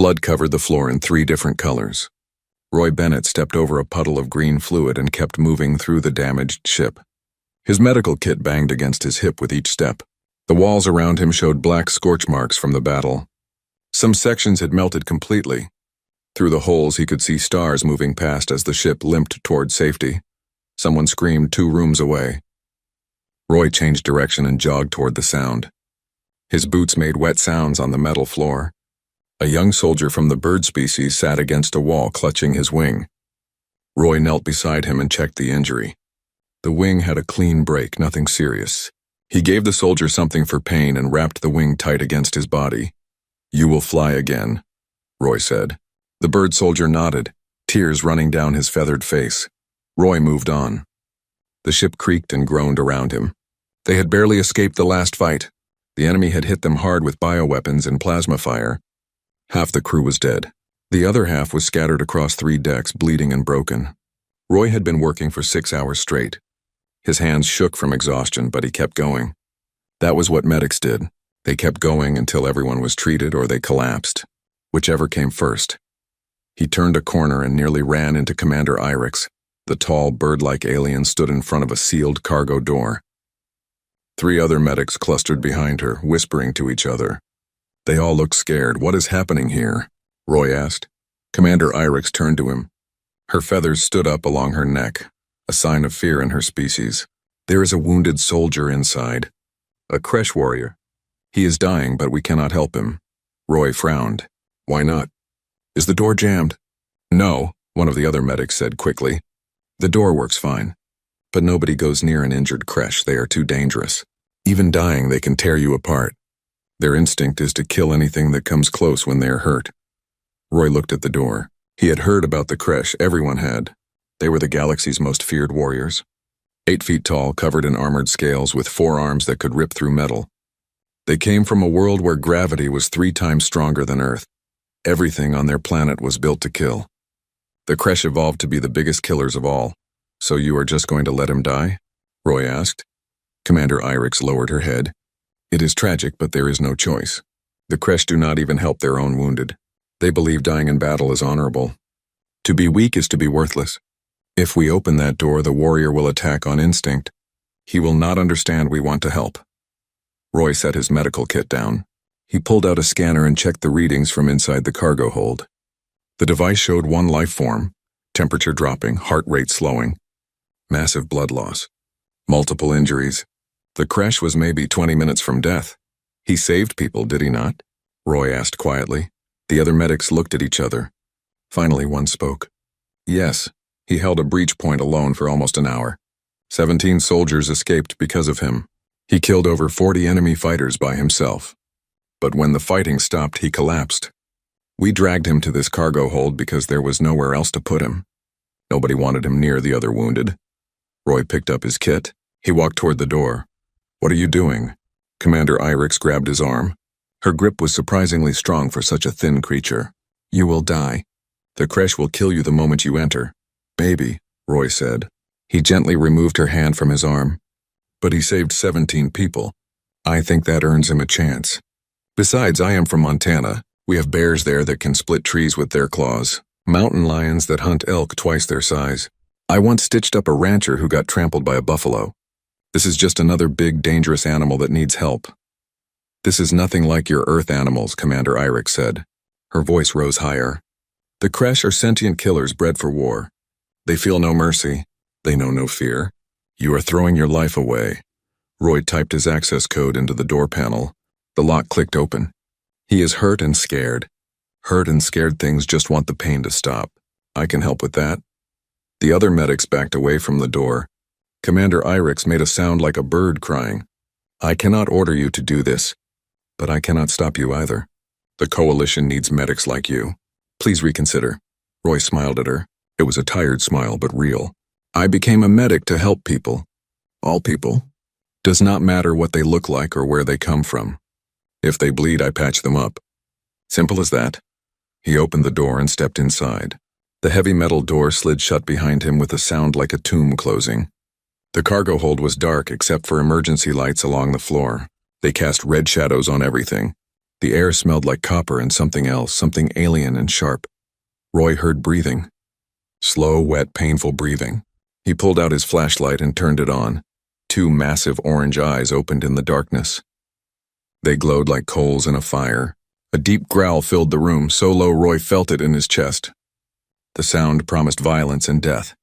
Blood covered the floor in 3 different colors. Roy Bennett stepped over a puddle of green fluid and kept moving through the damaged ship. His medical kit banged against his hip with each step. The walls around him showed black scorch marks from the battle. Some sections had melted completely. Through the holes he could see stars moving past as the ship limped toward safety. Someone screamed 2 rooms away. Roy changed direction and jogged toward the sound. His boots made wet sounds on the metal floor. A young soldier from the bird species sat against a wall clutching his wing. Roy knelt beside him and checked the injury. The wing had a clean break, nothing serious. He gave the soldier something for pain and wrapped the wing tight against his body. "You will fly again," Roy said. The bird soldier nodded, tears running down his feathered face. Roy moved on. The ship creaked and groaned around him. They had barely escaped the last fight. The enemy had hit them hard with bioweapons and plasma fire. Half the crew was dead. The other half was scattered across 3 decks, bleeding and broken. Roy had been working for 6 hours straight. His hands shook from exhaustion, but he kept going. That was what medics did. They kept going until everyone was treated or they collapsed, whichever came first. He turned a corner and nearly ran into Commander Irix. The tall, bird-like alien stood in front of a sealed cargo door. 3 other medics clustered behind her, whispering to each other. They all looked scared. "What is happening here?" Roy asked. Commander Irix turned to him. Her feathers stood up along her neck, a sign of fear in her species. "There is a wounded soldier inside. A Kresh warrior. He is dying, but we cannot help him." Roy frowned. "Why not?" "Is the door jammed?" "No," one of the other medics said quickly. "The door works fine. But nobody goes near an injured Kresh. They are too dangerous. Even dying, they can tear you apart. Their instinct is to kill anything that comes close when they are hurt." Roy looked at the door. He had heard about the Kresh, everyone had. They were the galaxy's most feared warriors. 8 feet tall, covered in armored scales, with 4 arms that could rip through metal. They came from a world where gravity was 3 times stronger than Earth. Everything on their planet was built to kill. The Kresh evolved to be the biggest killers of all. "So you are just going to let him die?" Roy asked. Commander Irix lowered her head. "It is tragic, but there is no choice. The Kresh do not even help their own wounded. They believe dying in battle is honorable. To be weak is to be worthless. If we open that door, the warrior will attack on instinct. He will not understand we want to help." Roy set his medical kit down. He pulled out a scanner and checked the readings from inside the cargo hold. The device showed 1 life form, temperature dropping, heart rate slowing, massive blood loss, multiple injuries. The Kresh was maybe 20 minutes from death. "He saved people, did he not?" Roy asked quietly. The other medics looked at each other. Finally, one spoke. "Yes, he held a breach point alone for almost an hour. 17 soldiers escaped because of him. He killed over 40 enemy fighters by himself. But when the fighting stopped, he collapsed. We dragged him to this cargo hold because there was nowhere else to put him. Nobody wanted him near the other wounded." Roy picked up his kit. He walked toward the door. "What are you doing?" Commander Irix grabbed his arm. Her grip was surprisingly strong for such a thin creature. "You will die. The Kresh will kill you the moment you enter." "Maybe," Roy said. He gently removed her hand from his arm. "But he saved 17 people. I think that earns him a chance. Besides, I am from Montana. We have bears there that can split trees with their claws, mountain lions that hunt elk twice their size. I once stitched up a rancher who got trampled by a buffalo. This is just another big, dangerous animal that needs help." "This is nothing like your Earth animals," Commander Irix said. Her voice rose higher. "The Kresh are sentient killers bred for war. They feel no mercy. They know no fear. You are throwing your life away." Roy typed his access code into the door panel. The lock clicked open. "He is hurt and scared. Hurt and scared things just want the pain to stop. I can help with that." The other medics backed away from the door. Commander Irix made a sound like a bird crying. "I cannot order you to do this, but I cannot stop you either. The Coalition needs medics like you. Please reconsider." Roy smiled at her. It was a tired smile, but real. "I became a medic to help people. All people. Does not matter what they look like or where they come from. If they bleed, I patch them up. Simple as that." He opened the door and stepped inside. The heavy metal door slid shut behind him with a sound like a tomb closing. The cargo hold was dark except for emergency lights along the floor. They cast red shadows on everything. The air smelled like copper and something else, something alien and sharp. Roy heard breathing. Slow, wet, painful breathing. He pulled out his flashlight and turned it on. Two massive orange eyes opened in the darkness. They glowed like coals in a fire. A deep growl filled the room, so low Roy felt it in his chest. The sound promised violence and death.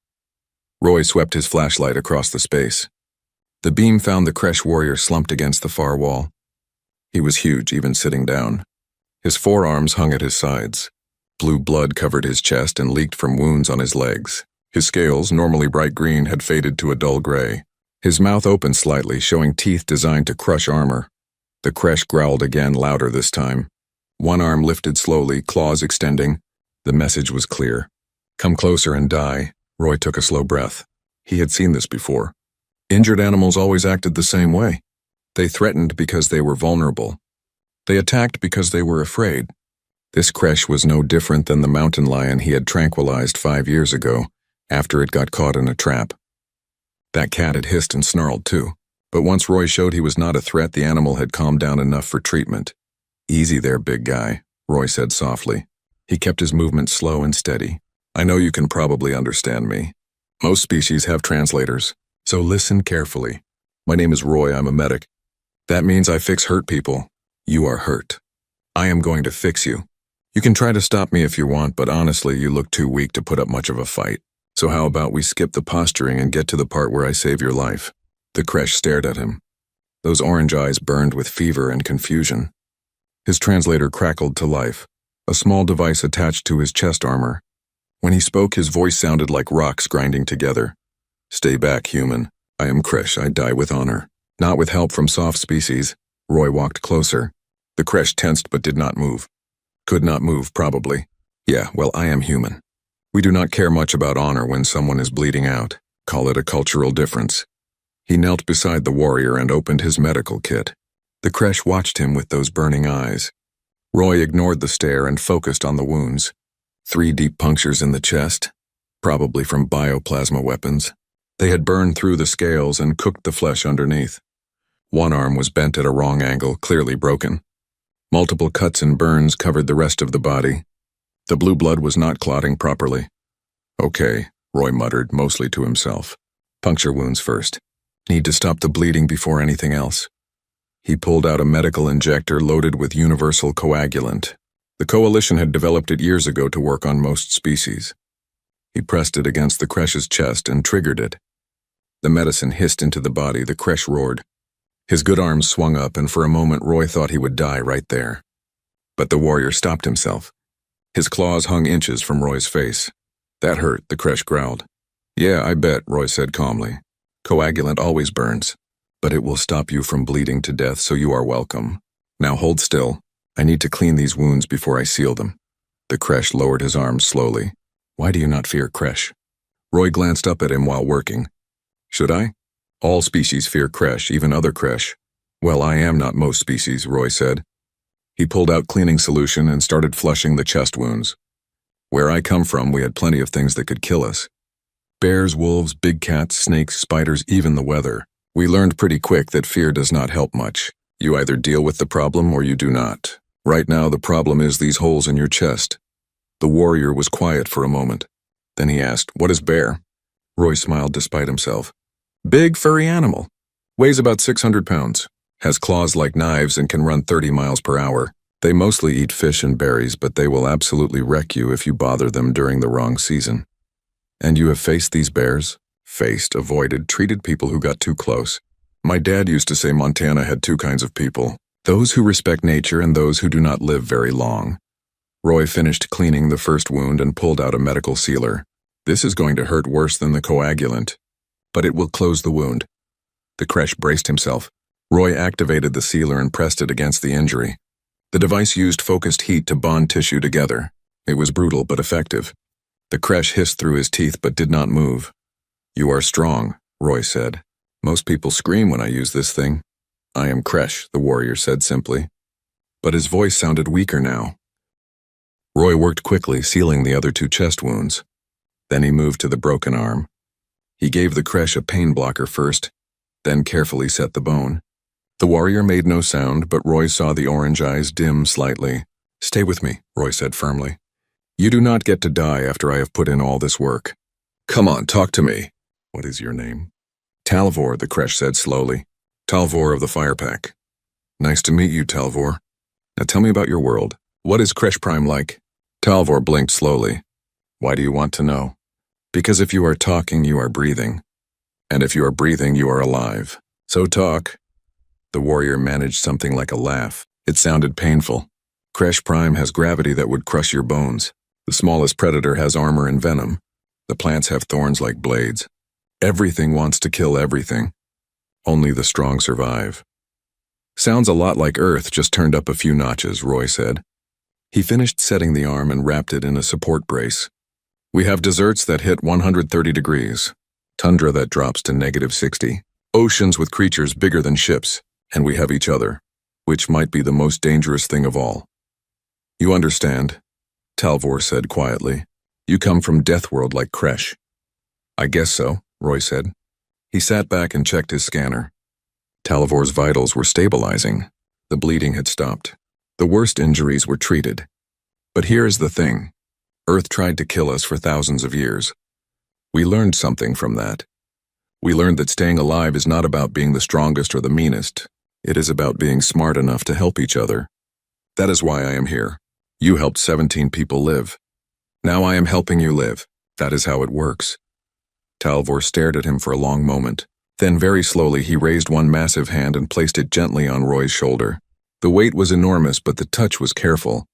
Roy swept his flashlight across the space. The beam found the Kresh warrior slumped against the far wall. He was huge, even sitting down. His forearms hung at his sides. Blue blood covered his chest and leaked from wounds on his legs. His scales, normally bright green, had faded to a dull gray. His mouth opened slightly, showing teeth designed to crush armor. The Kresh growled again, louder this time. One arm lifted slowly, claws extending. The message was clear. Come closer and die. Roy took a slow breath. He had seen this before. Injured animals always acted the same way. They threatened because they were vulnerable. They attacked because they were afraid. This Kresh was no different than the mountain lion he had tranquilized 5 years ago, after it got caught in a trap. That cat had hissed and snarled too, but once Roy showed he was not a threat, the animal had calmed down enough for treatment. Easy there, big guy, Roy said softly. He kept his movement slow and steady. I know you can probably understand me. Most species have translators, so listen carefully. My name is Roy, I'm a medic. That means I fix hurt people. You are hurt. I am going to fix you. You can try to stop me if you want, but honestly, you look too weak to put up much of a fight. So how about we skip the posturing and get to the part where I save your life? The Kresh stared at him. Those orange eyes burned with fever and confusion. His translator crackled to life, a small device attached to his chest armor. When he spoke, his voice sounded like rocks grinding together. Stay back, human. I am Kresh, I die with honor. Not with help from soft species. Roy walked closer. The Kresh tensed but did not move. Could not move, probably. Yeah, well, I am human. We do not care much about honor when someone is bleeding out. Call it a cultural difference. He knelt beside the warrior and opened his medical kit. The Kresh watched him with those burning eyes. Roy ignored the stare and focused on the wounds. 3 deep punctures in the chest, probably from bioplasma weapons. They had burned through the scales and cooked the flesh underneath. One arm was bent at a wrong angle, clearly broken. Multiple cuts and burns covered the rest of the body. The blue blood was not clotting properly. Okay, Roy muttered, mostly to himself. Puncture wounds first. Need to stop the bleeding before anything else. He pulled out a medical injector loaded with universal coagulant. The Coalition had developed it years ago to work on most species. He pressed it against the Kresh's chest and triggered it. The medicine hissed into the body. The Kresh roared. His good arm swung up, and for a moment Roy thought he would die right there. But the warrior stopped himself. His claws hung inches from Roy's face. That hurt, the Kresh growled. Yeah, I bet, Roy said calmly. Coagulant always burns, but it will stop you from bleeding to death, so you are welcome. Now hold still. I need to clean these wounds before I seal them. The Kresh lowered his arms slowly. Why do you not fear Kresh? Roy glanced up at him while working. Should I? All species fear Kresh, even other Kresh. Well, I am not most species, Roy said. He pulled out cleaning solution and started flushing the chest wounds. Where I come from, we had plenty of things that could kill us. Bears, wolves, big cats, snakes, spiders, even the weather. We learned pretty quick that fear does not help much. You either deal with the problem or you do not. Right now, the problem is these holes in your chest. The warrior was quiet for a moment. Then he asked, what is bear? Roy smiled despite himself. Big, furry animal. Weighs about 600 pounds. Has claws like knives and can run 30 miles per hour. They mostly eat fish and berries, but they will absolutely wreck you if you bother them during the wrong season. And you have faced these bears? Faced, avoided, treated people who got too close. My dad used to say Montana had 2 kinds of people. Those who respect nature and those who do not live very long. Roy finished cleaning the first wound and pulled out a medical sealer. This is going to hurt worse than the coagulant, but it will close the wound. The Kresh braced himself. Roy activated the sealer and pressed it against the injury. The device used focused heat to bond tissue together. It was brutal but effective. The Kresh hissed through his teeth but did not move. You are strong, Roy said. Most people scream when I use this thing. I am Kresh, the warrior said simply. But his voice sounded weaker now. Roy worked quickly, sealing the other 2 chest wounds. Then he moved to the broken arm. He gave the Kresh a pain blocker first, then carefully set the bone. The warrior made no sound, but Roy saw the orange eyes dim slightly. "Stay with me," Roy said firmly. "You do not get to die after I have put in all this work. Come on, talk to me." "What is your name?" "Talvor," the Kresh said slowly. "Talvor of the Firepack." "Nice to meet you, Talvor. Now tell me about your world. What is Kresh Prime like?" Talvor blinked slowly. "Why do you want to know?" "Because if you are talking, you are breathing. And if you are breathing, you are alive. So talk." The warrior managed something like a laugh. It sounded painful. "Kresh Prime has gravity that would crush your bones. The smallest predator has armor and venom. The plants have thorns like blades. Everything wants to kill everything. Only the strong survive." "Sounds a lot like Earth, just turned up a few notches," Roy said. He finished setting the arm and wrapped it in a support brace. "We have deserts that hit 130 degrees, tundra that drops to -60, oceans with creatures bigger than ships, and we have each other, which might be the most dangerous thing of all." "You understand," Talvor said quietly. "You come from Deathworld like Kresh." "I guess so," Roy said. He sat back and checked his scanner. Talvor's vitals were stabilizing. The bleeding had stopped. The worst injuries were treated. But here is the thing. Earth tried to kill us for thousands of years. We learned something from that. We learned that staying alive is not about being the strongest or the meanest. It is about being smart enough to help each other. That is why I am here. You helped 17 people live. Now I am helping you live. That is how it works." Talvor stared at him for a long moment. Then very slowly he raised one massive hand and placed it gently on Roy's shoulder. The weight was enormous, but the touch was careful.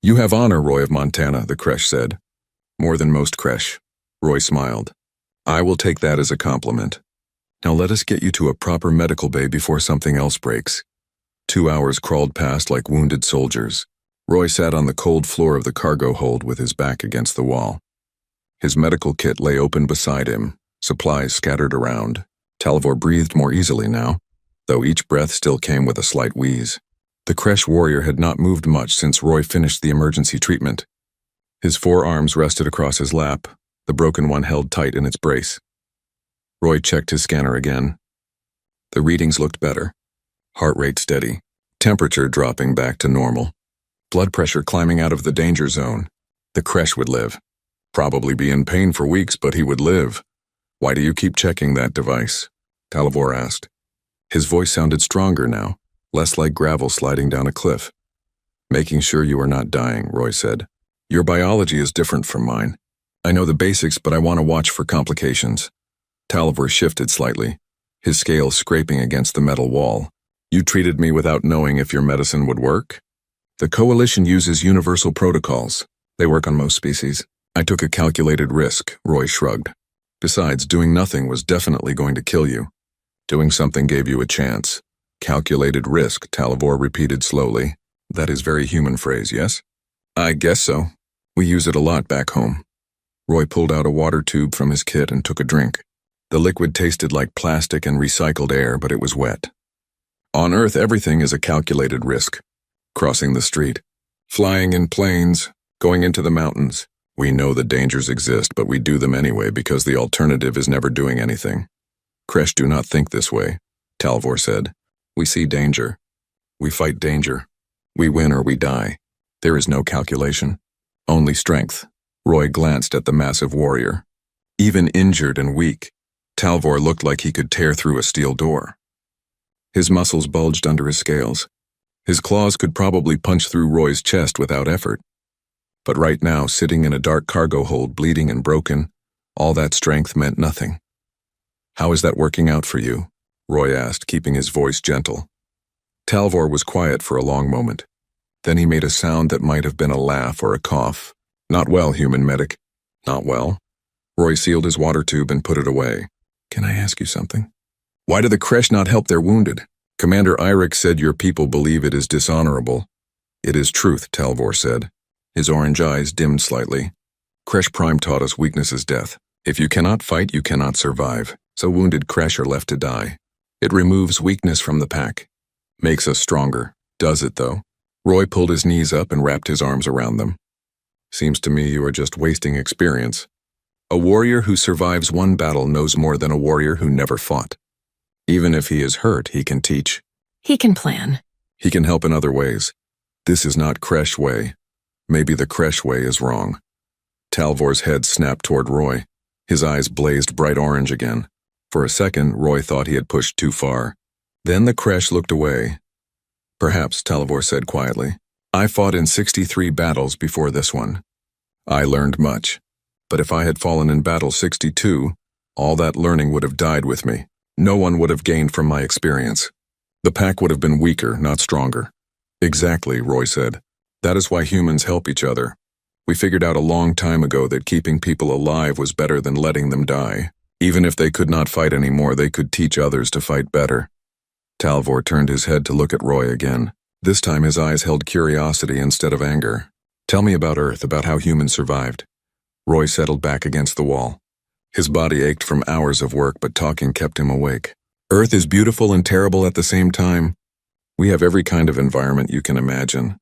"You have honor, Roy of Montana," the Kresh said. "More than most Kresh." Roy smiled. "I will take that as a compliment. Now let us get you to a proper medical bay before something else breaks." 2 hours crawled past like wounded soldiers. Roy sat on the cold floor of the cargo hold with his back against the wall. His medical kit lay open beside him, supplies scattered around. Talvor breathed more easily now, though each breath still came with a slight wheeze. The Kresh warrior had not moved much since Roy finished the emergency treatment. His 4 arms rested across his lap, the broken one held tight in its brace. Roy checked his scanner again. The readings looked better. Heart rate steady, temperature dropping back to normal. Blood pressure climbing out of the danger zone. The Kresh would live. Probably be in pain for weeks, but he would live. "Why do you keep checking that device?" Talvor asked. His voice sounded stronger now, less like gravel sliding down a cliff. "Making sure you are not dying," Roy said. "Your biology is different from mine. I know the basics, but I want to watch for complications." Talvor shifted slightly, his scales scraping against the metal wall. "You treated me without knowing if your medicine would work?" "The Coalition uses universal protocols. They work on most species. I took a calculated risk," Roy shrugged. "Besides, doing nothing was definitely going to kill you. Doing something gave you a chance." "Calculated risk," Talvor repeated slowly. "That is very human phrase, yes?" "I guess so. We use it a lot back home." Roy pulled out a water tube from his kit and took a drink. The liquid tasted like plastic and recycled air, but it was wet. "On Earth, everything is a calculated risk. Crossing the street, flying in planes, going into the mountains. We know the dangers exist, but we do them anyway because the alternative is never doing anything. Kresh do not think this way," Talvor said. "We see danger. We fight danger. We win or we die. There is no calculation. Only strength." Roy glanced at the massive warrior. Even injured and weak, Talvor looked like he could tear through a steel door. His muscles bulged under his scales. His claws could probably punch through Roy's chest without effort. But right now, sitting in a dark cargo hold, bleeding and broken, all that strength meant nothing. "How is that working out for you?" Roy asked, keeping his voice gentle. Talvor was quiet for a long moment. Then he made a sound that might have been a laugh or a cough. "Not well, human medic. Not well." Roy sealed his water tube and put it away. "Can I ask you something? Why do the Kresh not help their wounded? Commander Eirik said your people believe it is dishonorable." "It is truth," Talvor said. His orange eyes dimmed slightly. "Kresh Prime taught us weakness is death. If you cannot fight, you cannot survive. So wounded Kresh are left to die. It removes weakness from the pack. Makes us stronger. Does it, though?" Roy pulled his knees up and wrapped his arms around them. "Seems to me you are just wasting experience. A warrior who survives one battle knows more than a warrior who never fought. Even if he is hurt, he can teach. He can plan. He can help in other ways. This is not Kresh way. Maybe the Kresh way is wrong. Talvor's head snapped toward Roy. His eyes blazed bright orange again. For a second, Roy thought he had pushed too far. Then the Kresh looked away. Perhaps, Talvor said quietly. I fought in 63 battles before this one. I learned much. But if I had fallen in battle 62, all that learning would have died with me. No one would have gained from my experience. The pack would have been weaker, not stronger. Exactly, Roy said. That is why humans help each other. We figured out a long time ago that keeping people alive was better than letting them die. Even if they could not fight anymore, they could teach others to fight better. Talvor turned his head to look at Roy again. This time his eyes held curiosity instead of anger. Tell me about Earth, about how humans survived. Roy settled back against the wall. His body ached from hours of work, but talking kept him awake. Earth is beautiful and terrible at the same time. We have every kind of environment you can imagine.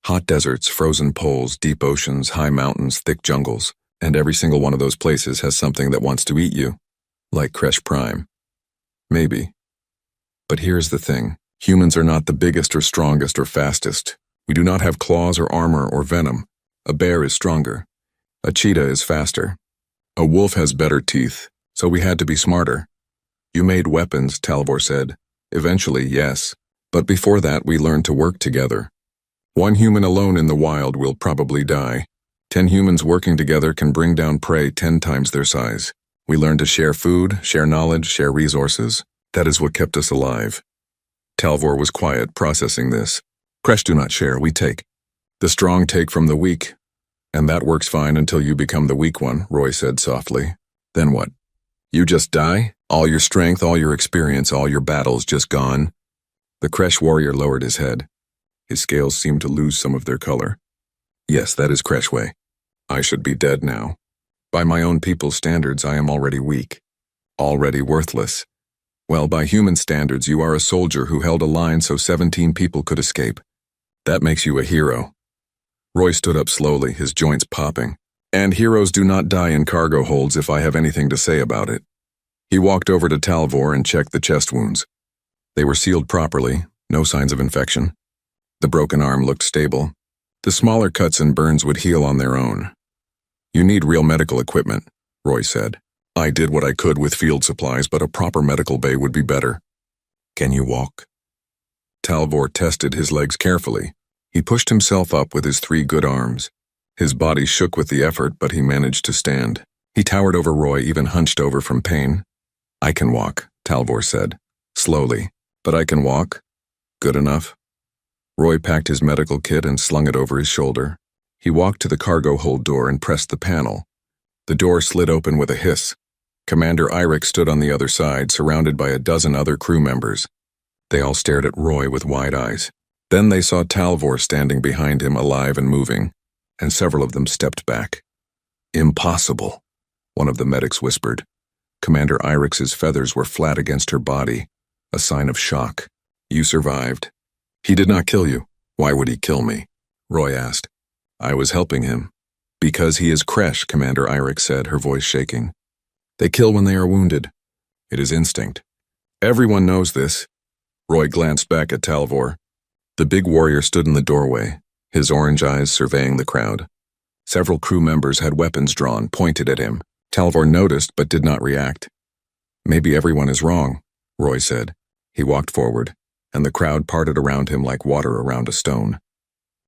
Hot deserts, frozen poles, deep oceans, high mountains, thick jungles, and every single one of those places has something that wants to eat you. Like Kresh Prime. Maybe. But here's the thing. Humans are not the biggest or strongest or fastest. We do not have claws or armor or venom. A bear is stronger. A cheetah is faster. A wolf has better teeth, so we had to be smarter. You made weapons, Talvor said. Eventually, yes. But before that, we learned to work together. One human alone in the wild will probably die. 10 humans working together can bring down prey 10 times their size. We learned to share food, share knowledge, share resources. That is what kept us alive. Talvor was quiet, processing this. Kresh do not share, we take. The strong take from the weak. And that works fine until you become the weak one, Roy said softly. Then what? You just die? All your strength, all your experience, all your battles just gone? The Kresh warrior lowered his head. His scales seemed to lose some of their color. Yes, that is Kresh way. I should be dead now. By my own people's standards, I am already weak. Already worthless. Well, by human standards, you are a soldier who held a line so 17 people could escape. That makes you a hero. Roy stood up slowly, his joints popping. And heroes do not die in cargo holds if I have anything to say about it. He walked over to Talvor and checked the chest wounds. They were sealed properly, no signs of infection. The broken arm looked stable. The smaller cuts and burns would heal on their own. You need real medical equipment, Roy said. I did what I could with field supplies, but a proper medical bay would be better. Can you walk? Talvor tested his legs carefully. He pushed himself up with his 3 good arms. His body shook with the effort, but he managed to stand. He towered over Roy, even hunched over from pain. I can walk, Talvor said. Slowly. But I can walk. Good enough. Roy packed his medical kit and slung it over his shoulder. He walked to the cargo hold door and pressed the panel. The door slid open with a hiss. Commander Eirik stood on the other side, surrounded by a dozen other crew members. They all stared at Roy with wide eyes. Then they saw Talvor standing behind him, alive and moving, and several of them stepped back. Impossible, one of the medics whispered. Commander Eirik's feathers were flat against her body, a sign of shock. You survived. He did not kill you. Why would he kill me? Roy asked. I was helping him. Because he is Kresh, Commander Eirik said, her voice shaking. They kill when they are wounded. It is instinct. Everyone knows this. Roy glanced back at Talvor. The big warrior stood in the doorway, his orange eyes surveying the crowd. Several crew members had weapons drawn, pointed at him. Talvor noticed but did not react. Maybe everyone is wrong, Roy said. He walked forward, and the crowd parted around him like water around a stone.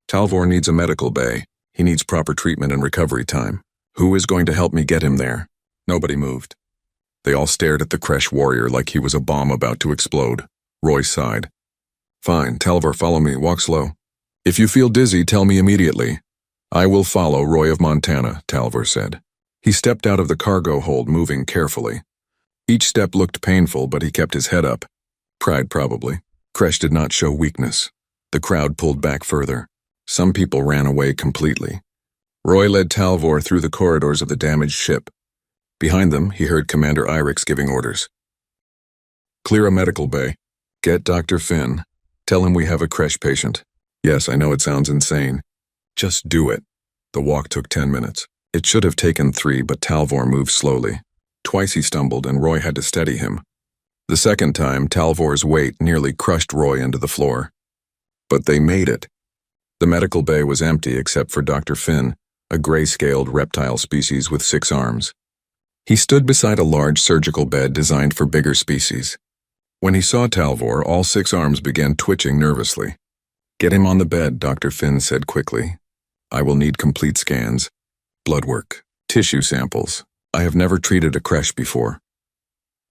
Talvor needs a medical bay. He needs proper treatment and recovery time. Who is going to help me get him there? Nobody moved. They all stared at the Kresh warrior like he was a bomb about to explode. Roy sighed. Fine, Talvor, follow me, walk slow. If you feel dizzy, tell me immediately. I will follow, Roy of Montana, Talvor said. He stepped out of the cargo hold, moving carefully. Each step looked painful, but he kept his head up. Pride, probably. Kresh did not show weakness. The crowd pulled back further. Some people ran away completely. Roy led Talvor through the corridors of the damaged ship. Behind them, he heard Commander Eirik giving orders. Clear a medical bay. Get Dr. Finn. Tell him we have a Kresh patient. Yes, I know it sounds insane. Just do it. The walk took 10 minutes. It should have taken 3, but Talvor moved slowly. Twice he stumbled, and Roy had to steady him. The second time, Talvor's weight nearly crushed Roy into the floor. But they made it. The medical bay was empty except for Dr. Finn, a gray-scaled reptile species with 6 arms. He stood beside a large surgical bed designed for bigger species. When he saw Talvor, all 6 arms began twitching nervously. "Get him on the bed," Dr. Finn said quickly. "I will need complete scans, blood work, tissue samples. I have never treated a creche before."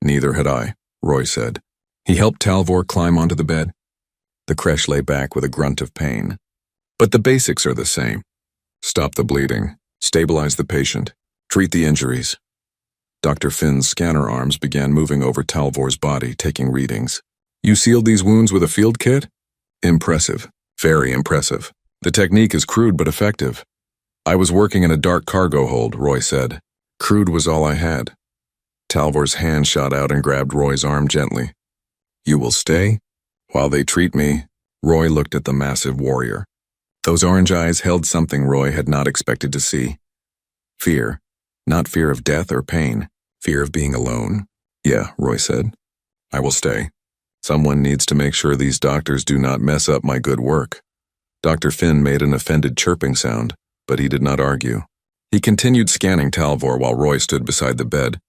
"Neither had I," Roy said. He helped Talvor climb onto the bed. The creche lay back with a grunt of pain. "But the basics are the same. Stop the bleeding, stabilize the patient, treat the injuries." Dr. Finn's scanner arms began moving over Talvor's body, taking readings. "You sealed these wounds with a field kit?" "Impressive. Very impressive. The technique is crude but effective." "I was working in a dark cargo hold," Roy said. "Crude was all I had." Talvor's hand shot out and grabbed Roy's arm gently. "You will stay? While they treat me." Roy looked at the massive warrior. Those orange eyes held something Roy had not expected to see. Fear. Not fear of death or pain. Fear of being alone. "Yeah," Roy said. "I will stay. Someone needs to make sure these doctors do not mess up my good work." Dr. Finn made an offended chirping sound, but he did not argue. He continued scanning Talvor while Roy stood beside the bed.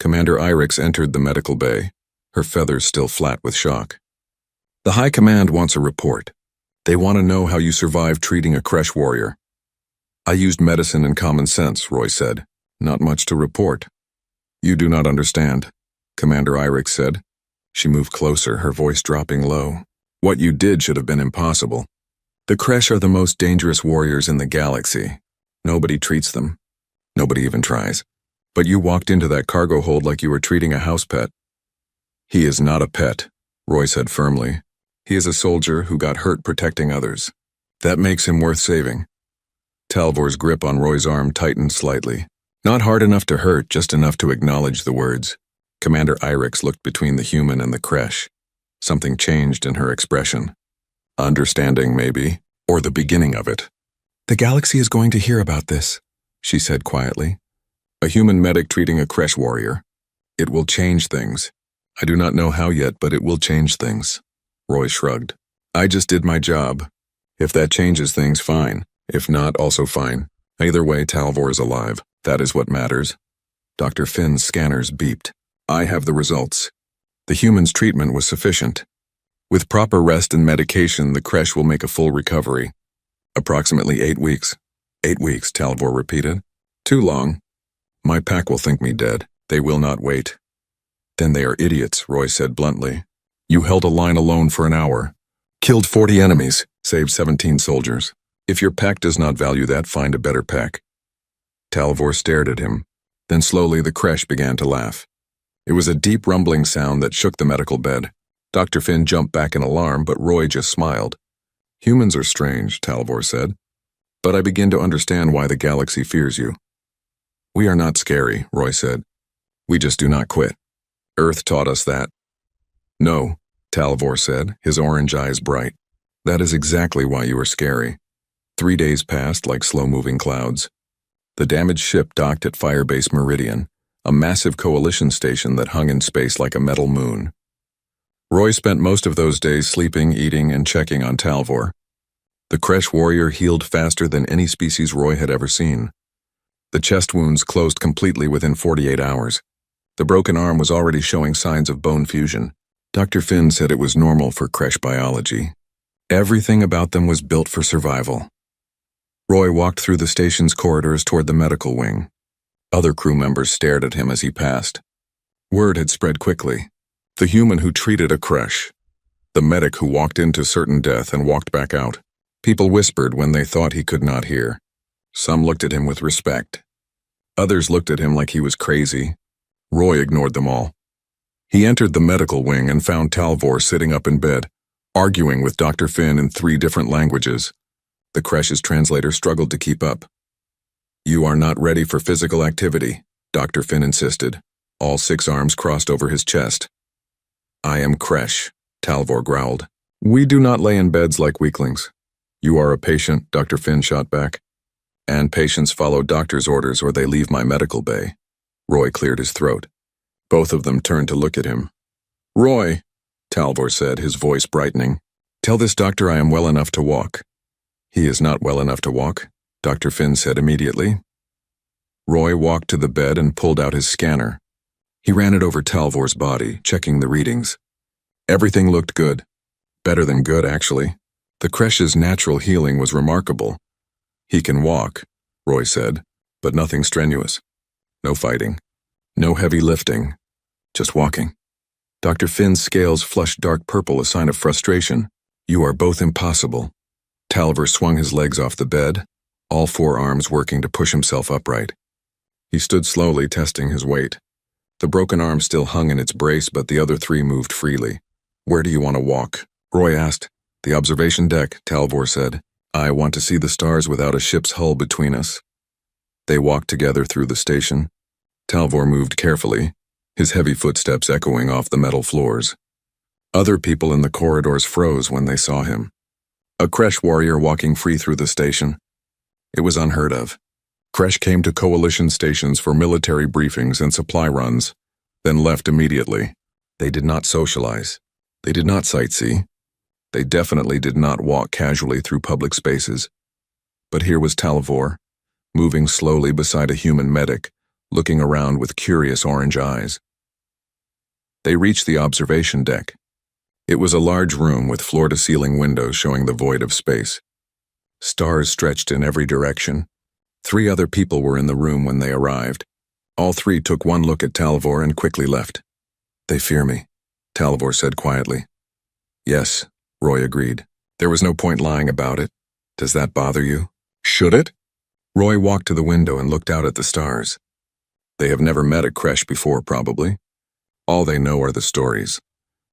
Commander Irix entered the medical bay, her feathers still flat with shock. "The High Command wants a report. They want to know how you survived treating a creche warrior." "I used medicine and common sense," Roy said. "Not much to report." "You do not understand," Commander Irix said. She moved closer, her voice dropping low. "What you did should have been impossible. The creche are the most dangerous warriors in the galaxy. Nobody treats them. Nobody even tries. But you walked into that cargo hold like you were treating a house pet." "He is not a pet," Roy said firmly. "He is a soldier who got hurt protecting others. That makes him worth saving." Talvor's grip on Roy's arm tightened slightly. Not hard enough to hurt, just enough to acknowledge the words. Commander Irix looked between the human and the creche. Something changed in her expression. Understanding, maybe, or the beginning of it. "The galaxy is going to hear about this," she said quietly. "A human medic treating a creche warrior. It will change things. I do not know how yet, but it will change things." Roy shrugged. "I just did my job. If that changes things, fine. If not, also fine. Either way, Talvor is alive. That is what matters." Dr. Finn's scanners beeped. "I have the results. The human's treatment was sufficient. With proper rest and medication, the creche will make a full recovery. Approximately 8 weeks. 8 weeks, Talvor repeated. Too long. My pack will think me dead. They will not wait." "Then they are idiots," Roy said bluntly. "You held a line alone for an hour. Killed 40 enemies, saved 17 soldiers. If your pack does not value that, find a better pack." Talvor stared at him. Then slowly the creche began to laugh. It was a deep rumbling sound that shook the medical bed. Dr. Finn jumped back in alarm, but Roy just smiled. "Humans are strange," Talvor said. "But I begin to understand why the galaxy fears you." "We are not scary," Roy said. "We just do not quit. Earth taught us that." "No," Talvor said, his orange eyes bright. "That is exactly why you are scary." 3 days passed like slow-moving clouds. The damaged ship docked at Firebase Meridian, a massive coalition station that hung in space like a metal moon. Roy spent most of those days sleeping, eating, and checking on Talvor. The creche warrior healed faster than any species Roy had ever seen. The chest wounds closed completely within 48 hours. The broken arm was already showing signs of bone fusion. Dr. Finn said it was normal for creche biology. Everything about them was built for survival. Roy walked through the station's corridors toward the medical wing. Other crew members stared at him as he passed. Word had spread quickly. The human who treated a creche. The medic who walked into certain death and walked back out. People whispered when they thought he could not hear. Some looked at him with respect. Others looked at him like he was crazy. Roy ignored them all. He entered the medical wing and found Talvor sitting up in bed, arguing with Dr. Finn in 3 different languages. The creche's translator struggled to keep up. "You are not ready for physical activity," Dr. Finn insisted. All 6 arms crossed over his chest. "I am creche," Talvor growled. "We do not lay in beds like weaklings." "You are a patient," Dr. Finn shot back. "And patients follow doctor's orders or they leave my medical bay." Roy cleared his throat. Both of them turned to look at him. Roy, Talvor said, his voice brightening. Tell this doctor I am well enough to walk. He is not well enough to walk, Dr. Finn said immediately. Roy walked to the bed and pulled out his scanner. He ran it over Talvor's body, checking the readings. Everything looked good. Better than good, actually. The Kresh's natural healing was remarkable. He can walk, Roy said, but nothing strenuous. No fighting. No heavy lifting. Just walking. Dr. Finn's scales flushed dark purple, a sign of frustration. You are both impossible. Talvor swung his legs off the bed, all four arms working to push himself upright. He stood slowly, testing his weight. The broken arm still hung in its brace, but the other three moved freely. Where do you want to walk? Roy asked. The observation deck, Talvor said. I want to see the stars without a ship's hull between us. They walked together through the station. Talvor moved carefully, his heavy footsteps echoing off the metal floors. Other people in the corridors froze when they saw him. A Kresh warrior walking free through the station. It was unheard of. Kresh came to coalition stations for military briefings and supply runs, then left immediately. They did not socialize. They did not sightsee. They definitely did not walk casually through public spaces. But here was Talvor, moving slowly beside a human medic, looking around with curious orange eyes. They reached the observation deck. It was a large room with floor-to-ceiling windows showing the void of space. Stars stretched in every direction. 3 other people were in the room when they arrived. All 3 took one look at Talvor and quickly left. They fear me, Talvor said quietly. Yes, Roy agreed. There was no point lying about it. Does that bother you? Should it? Roy walked to the window and looked out at the stars. They have never met a Kresh before, probably. All they know are the stories.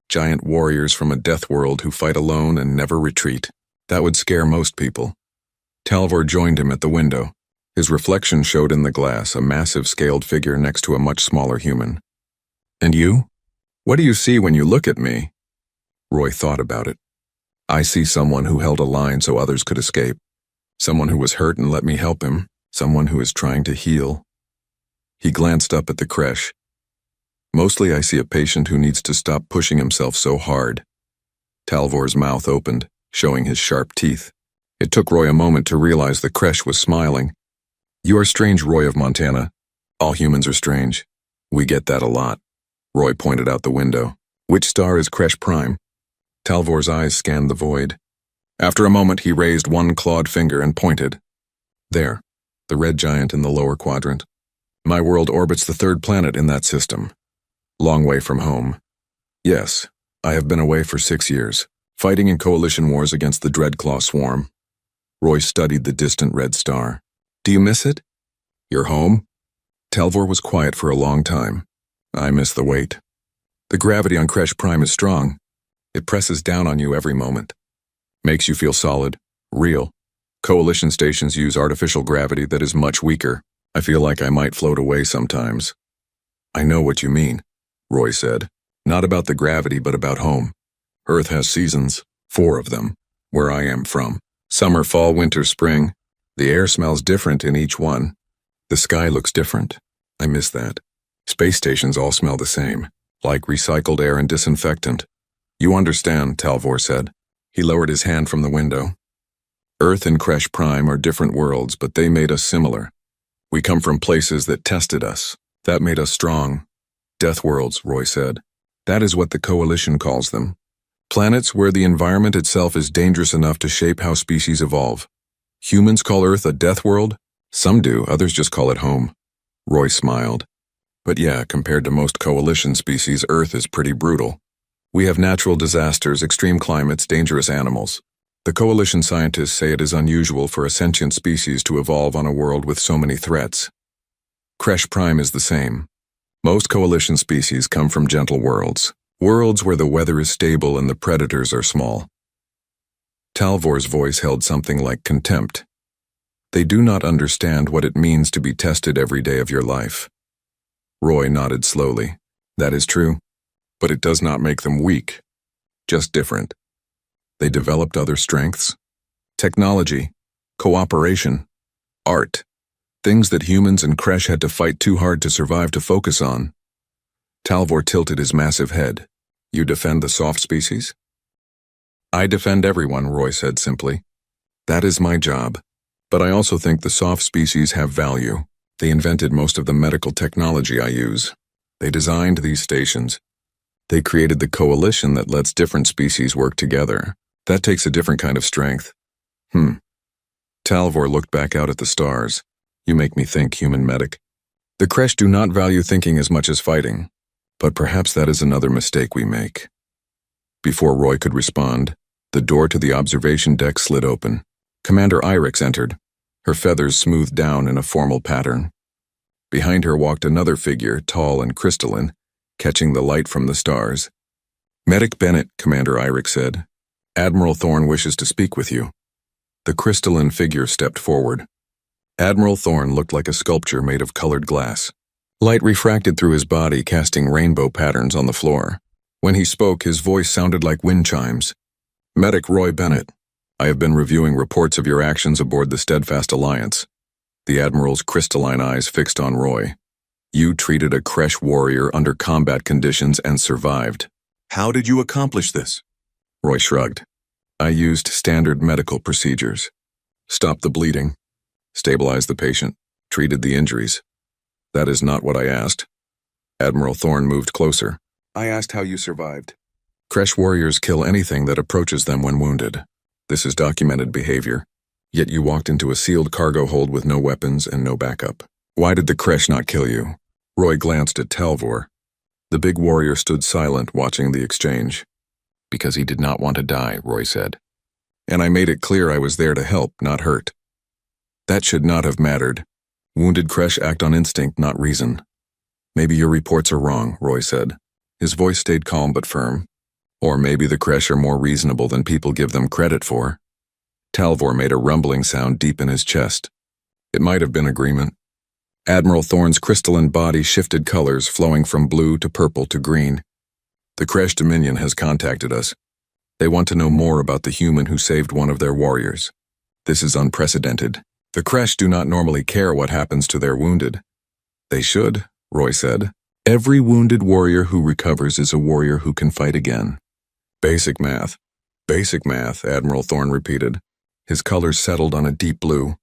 Giant warriors from a death world who fight alone and never retreat. That would scare most people. Talvor joined him at the window. His reflection showed in the glass a massive scaled figure next to a much smaller human. And you? What do you see when you look at me? Roy thought about it. I see someone who held a line so others could escape. Someone who was hurt and let me help him. Someone who is trying to heal. He glanced up at the Kresh. Mostly I see a patient who needs to stop pushing himself so hard. Talvor's mouth opened, showing his sharp teeth. It took Roy a moment to realize the Kresh was smiling. You are strange, Roy of Montana. All humans are strange. We get that a lot. Roy pointed out the window. Which star is Kresh Prime? Talvor's eyes scanned the void. After a moment, he raised one clawed finger and pointed. There, the red giant in the lower quadrant. My world orbits the 3rd planet in that system. Long way from home. Yes, I have been away for 6 years, fighting in coalition wars against the Dreadclaw swarm. Roy studied the distant red star. Do you miss it? Your home? Talvor was quiet for a long time. I miss the weight. The gravity on Kresh Prime is strong. It presses down on you every moment. Makes you feel solid, real. Coalition stations use artificial gravity that is much weaker. I feel like I might float away sometimes. I know what you mean, Roy said. Not about the gravity, but about home. Earth has seasons, 4 of them, where I am from. Summer, fall, winter, spring. The air smells different in each one. The sky looks different. I miss that. Space stations all smell the same, like recycled air and disinfectant. You understand, Talvor said. He lowered his hand from the window. Earth and Kresh Prime are different worlds, but they made us similar. We come from places that tested us. That made us strong. Death worlds, Roy said. That is what the Coalition calls them. Planets where the environment itself is dangerous enough to shape how species evolve. Humans call Earth a death world? Some do, others just call it home. Roy smiled. But yeah, compared to most Coalition species, Earth is pretty brutal. We have natural disasters, extreme climates, dangerous animals. The Coalition scientists say it is unusual for a sentient species to evolve on a world with so many threats. Kresh Prime is the same. Most Coalition species come from gentle worlds. Worlds where the weather is stable and the predators are small. Talvor's voice held something like contempt. They do not understand what it means to be tested every day of your life. Roy nodded slowly. That is true, but it does not make them weak. Just different. They developed other strengths. Technology, cooperation, art. Things that humans and Kresh had to fight too hard to survive to focus on. Talvor tilted his massive head. You defend the soft species? I defend everyone, Roy said simply. That is my job. But I also think the soft species have value. They invented most of the medical technology I use. They designed these stations. They created the coalition that lets different species work together. That takes a different kind of strength. Talvor looked back out at the stars. You make me think, human medic. The Kresh do not value thinking as much as fighting. But perhaps that is another mistake we make. Before Roy could respond, the door to the observation deck slid open. Commander Irix entered, her feathers smoothed down in a formal pattern. Behind her walked another figure, tall and crystalline, catching the light from the stars. Medic Bennett, Commander Irix said. Admiral Thorne wishes to speak with you. The crystalline figure stepped forward. Admiral Thorne looked like a sculpture made of colored glass. Light refracted through his body, casting rainbow patterns on the floor. When he spoke, his voice sounded like wind chimes. Medic Roy Bennett, I have been reviewing reports of your actions aboard the Steadfast Alliance. The Admiral's crystalline eyes fixed on Roy. You treated a Kresh warrior under combat conditions and survived. How did you accomplish this? Roy shrugged. I used standard medical procedures. Stopped the bleeding. Stabilized the patient. Treated the injuries. That is not what I asked. Admiral Thorne moved closer. I asked how you survived. Kresh warriors kill anything that approaches them when wounded. This is documented behavior. Yet you walked into a sealed cargo hold with no weapons and no backup. Why did the Kresh not kill you? Roy glanced at Talvor. The big warrior stood silent, watching the exchange. Because he did not want to die, Roy said. And I made it clear I was there to help, not hurt. That should not have mattered. Wounded Kresh act on instinct, not reason. Maybe your reports are wrong, Roy said. His voice stayed calm but firm. Or maybe the Kresh are more reasonable than people give them credit for. Talvor made a rumbling sound deep in his chest. It might have been agreement. Admiral Thorne's crystalline body shifted colors, flowing from blue to purple to green. The Kresh Dominion has contacted us. They want to know more about the human who saved one of their warriors. This is unprecedented. The Kresh do not normally care what happens to their wounded. They should, Roy said. Every wounded warrior who recovers is a warrior who can fight again. Basic math. Basic math, Admiral Thorne repeated. His colors settled on a deep blue.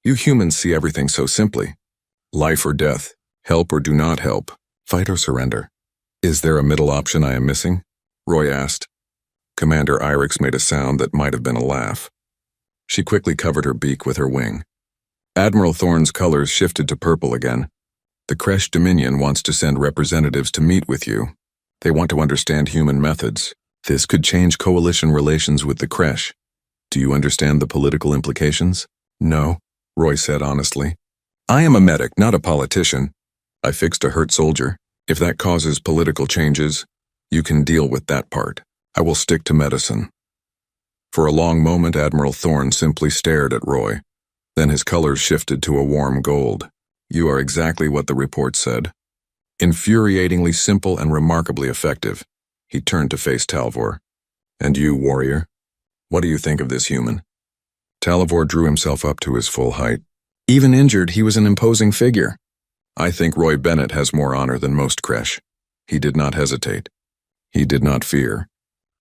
You humans see everything so simply. Life or death, help or do not help, fight or surrender. Is there a middle option I am missing? Roy asked. Commander Irix made a sound that might have been a laugh. She quickly covered her beak with her wing. Admiral Thorne's colors shifted to purple again. The Kresh Dominion wants to send representatives to meet with you. They want to understand human methods. This could change coalition relations with the Kresh. Do you understand the political implications? No, Roy said honestly. I am a medic, not a politician. I fixed a hurt soldier. If that causes political changes, you can deal with that part. I will stick to medicine. For a long moment, Admiral Thorne simply stared at Roy. Then his colors shifted to a warm gold. You are exactly what the report said. Infuriatingly simple and remarkably effective. He turned to face Talvor. And you, warrior? What do you think of this human? Talvor drew himself up to his full height. Even injured, he was an imposing figure. I think Roy Bennett has more honor than most Kresh. He did not hesitate. He did not fear.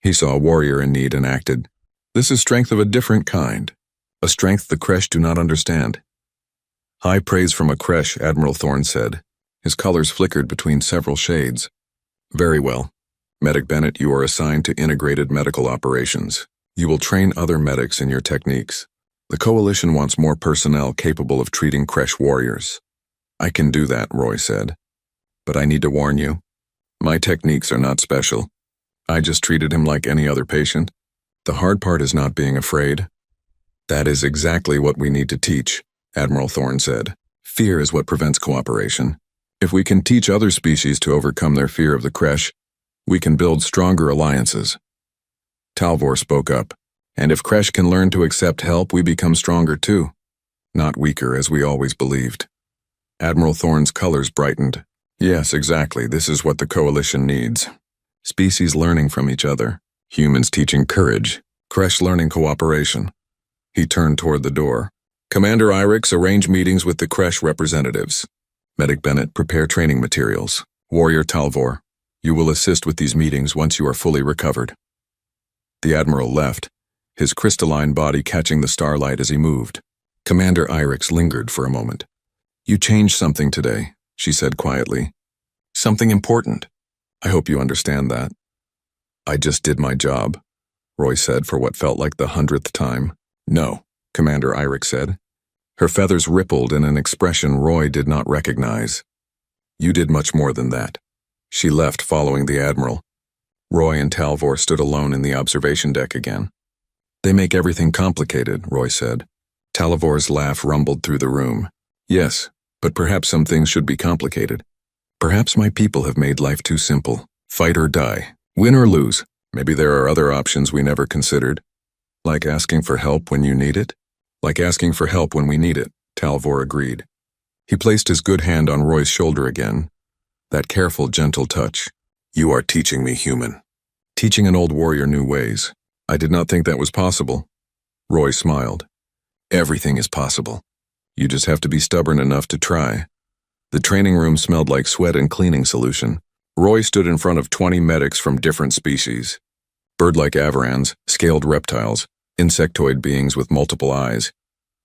He saw a warrior in need and acted. This is strength of a different kind. A strength the Kresh do not understand. High praise from a Kresh, Admiral Thorne said. His colors flickered between several shades. Very well. Medic Bennett, you are assigned to integrated medical operations. You will train other medics in your techniques. The Coalition wants more personnel capable of treating Kresh warriors. I can do that, Roy said. But I need to warn you. My techniques are not special. I just treated him like any other patient. The hard part is not being afraid. That is exactly what we need to teach, Admiral Thorne said. Fear is what prevents cooperation. If we can teach other species to overcome their fear of the Kresh, we can build stronger alliances. Talvor spoke up. And if Kresh can learn to accept help, we become stronger too. Not weaker, as we always believed. Admiral Thorne's colors brightened. Yes, exactly. This is what the Coalition needs. Species learning from each other. Humans teaching courage. Kresh learning cooperation. He turned toward the door. Commander Irix, arrange meetings with the Kresh representatives. Medic Bennett, prepare training materials. Warrior Talvor, You will assist with these meetings once you are fully recovered. The Admiral left, his crystalline body catching the starlight as he moved. Commander Irix lingered for a moment. You changed something today, she said quietly. Something important. I hope you understand that. I just did my job, Roy said for what felt like the 100th time. No, Commander Irix said. Her feathers rippled in an expression Roy did not recognize. You did much more than that. She left following the Admiral. Roy and Talvor stood alone in the observation deck again. They make everything complicated, Roy said. Talvor's laugh rumbled through the room. Yes, but perhaps some things should be complicated. Perhaps my people have made life too simple. Fight or die. Win or lose. Maybe there are other options we never considered. Like asking for help when you need it? Like asking for help when we need it, Talvor agreed. He placed his good hand on Roy's shoulder again. That careful, gentle touch. You are teaching me human. Teaching an old warrior new ways. I did not think that was possible. Roy smiled. Everything is possible. You just have to be stubborn enough to try. The training room smelled like sweat and cleaning solution. Roy stood in front of 20 medics from different species. Bird-like avirans, scaled reptiles, insectoid beings with multiple eyes,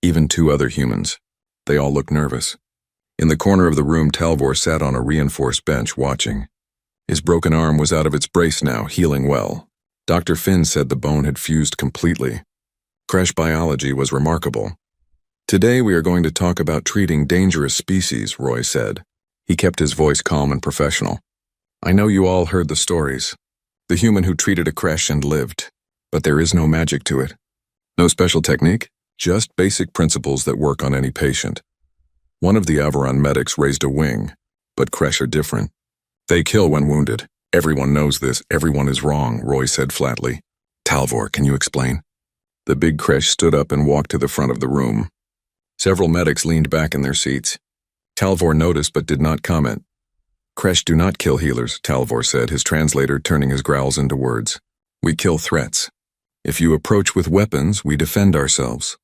even 2 other humans. They all looked nervous. In the corner of the room, Talvor sat on a reinforced bench watching. His broken arm was out of its brace now, healing well. Dr. Finn said the bone had fused completely. Crash biology was remarkable. Today we are going to talk about treating dangerous species, Roy said. He kept his voice calm and professional. I know you all heard the stories. The human who treated a Crash and lived. But there is no magic to it. No special technique, just basic principles that work on any patient. One of the Aviran medics raised a wing, but Crash are different. They kill when wounded. Everyone knows this. Everyone is wrong, Roy said flatly. Talvor, can you explain? The big Crash stood up and walked to the front of the room. Several medics leaned back in their seats. Talvor noticed but did not comment. Crash do not kill healers, Talvor said, his translator turning his growls into words. We kill threats. If you approach with weapons, we defend ourselves.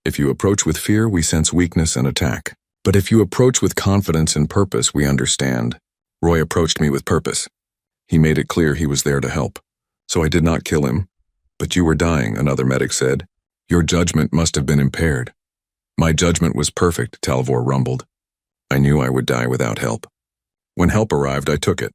If you approach with fear, we sense weakness and attack. But if you approach with confidence and purpose, we understand. Roy approached me with purpose. He made it clear he was there to help. So I did not kill him. But you were dying, another medic said. Your judgment must have been impaired. My judgment was perfect, Talvor rumbled. I knew I would die without help. When help arrived, I took it.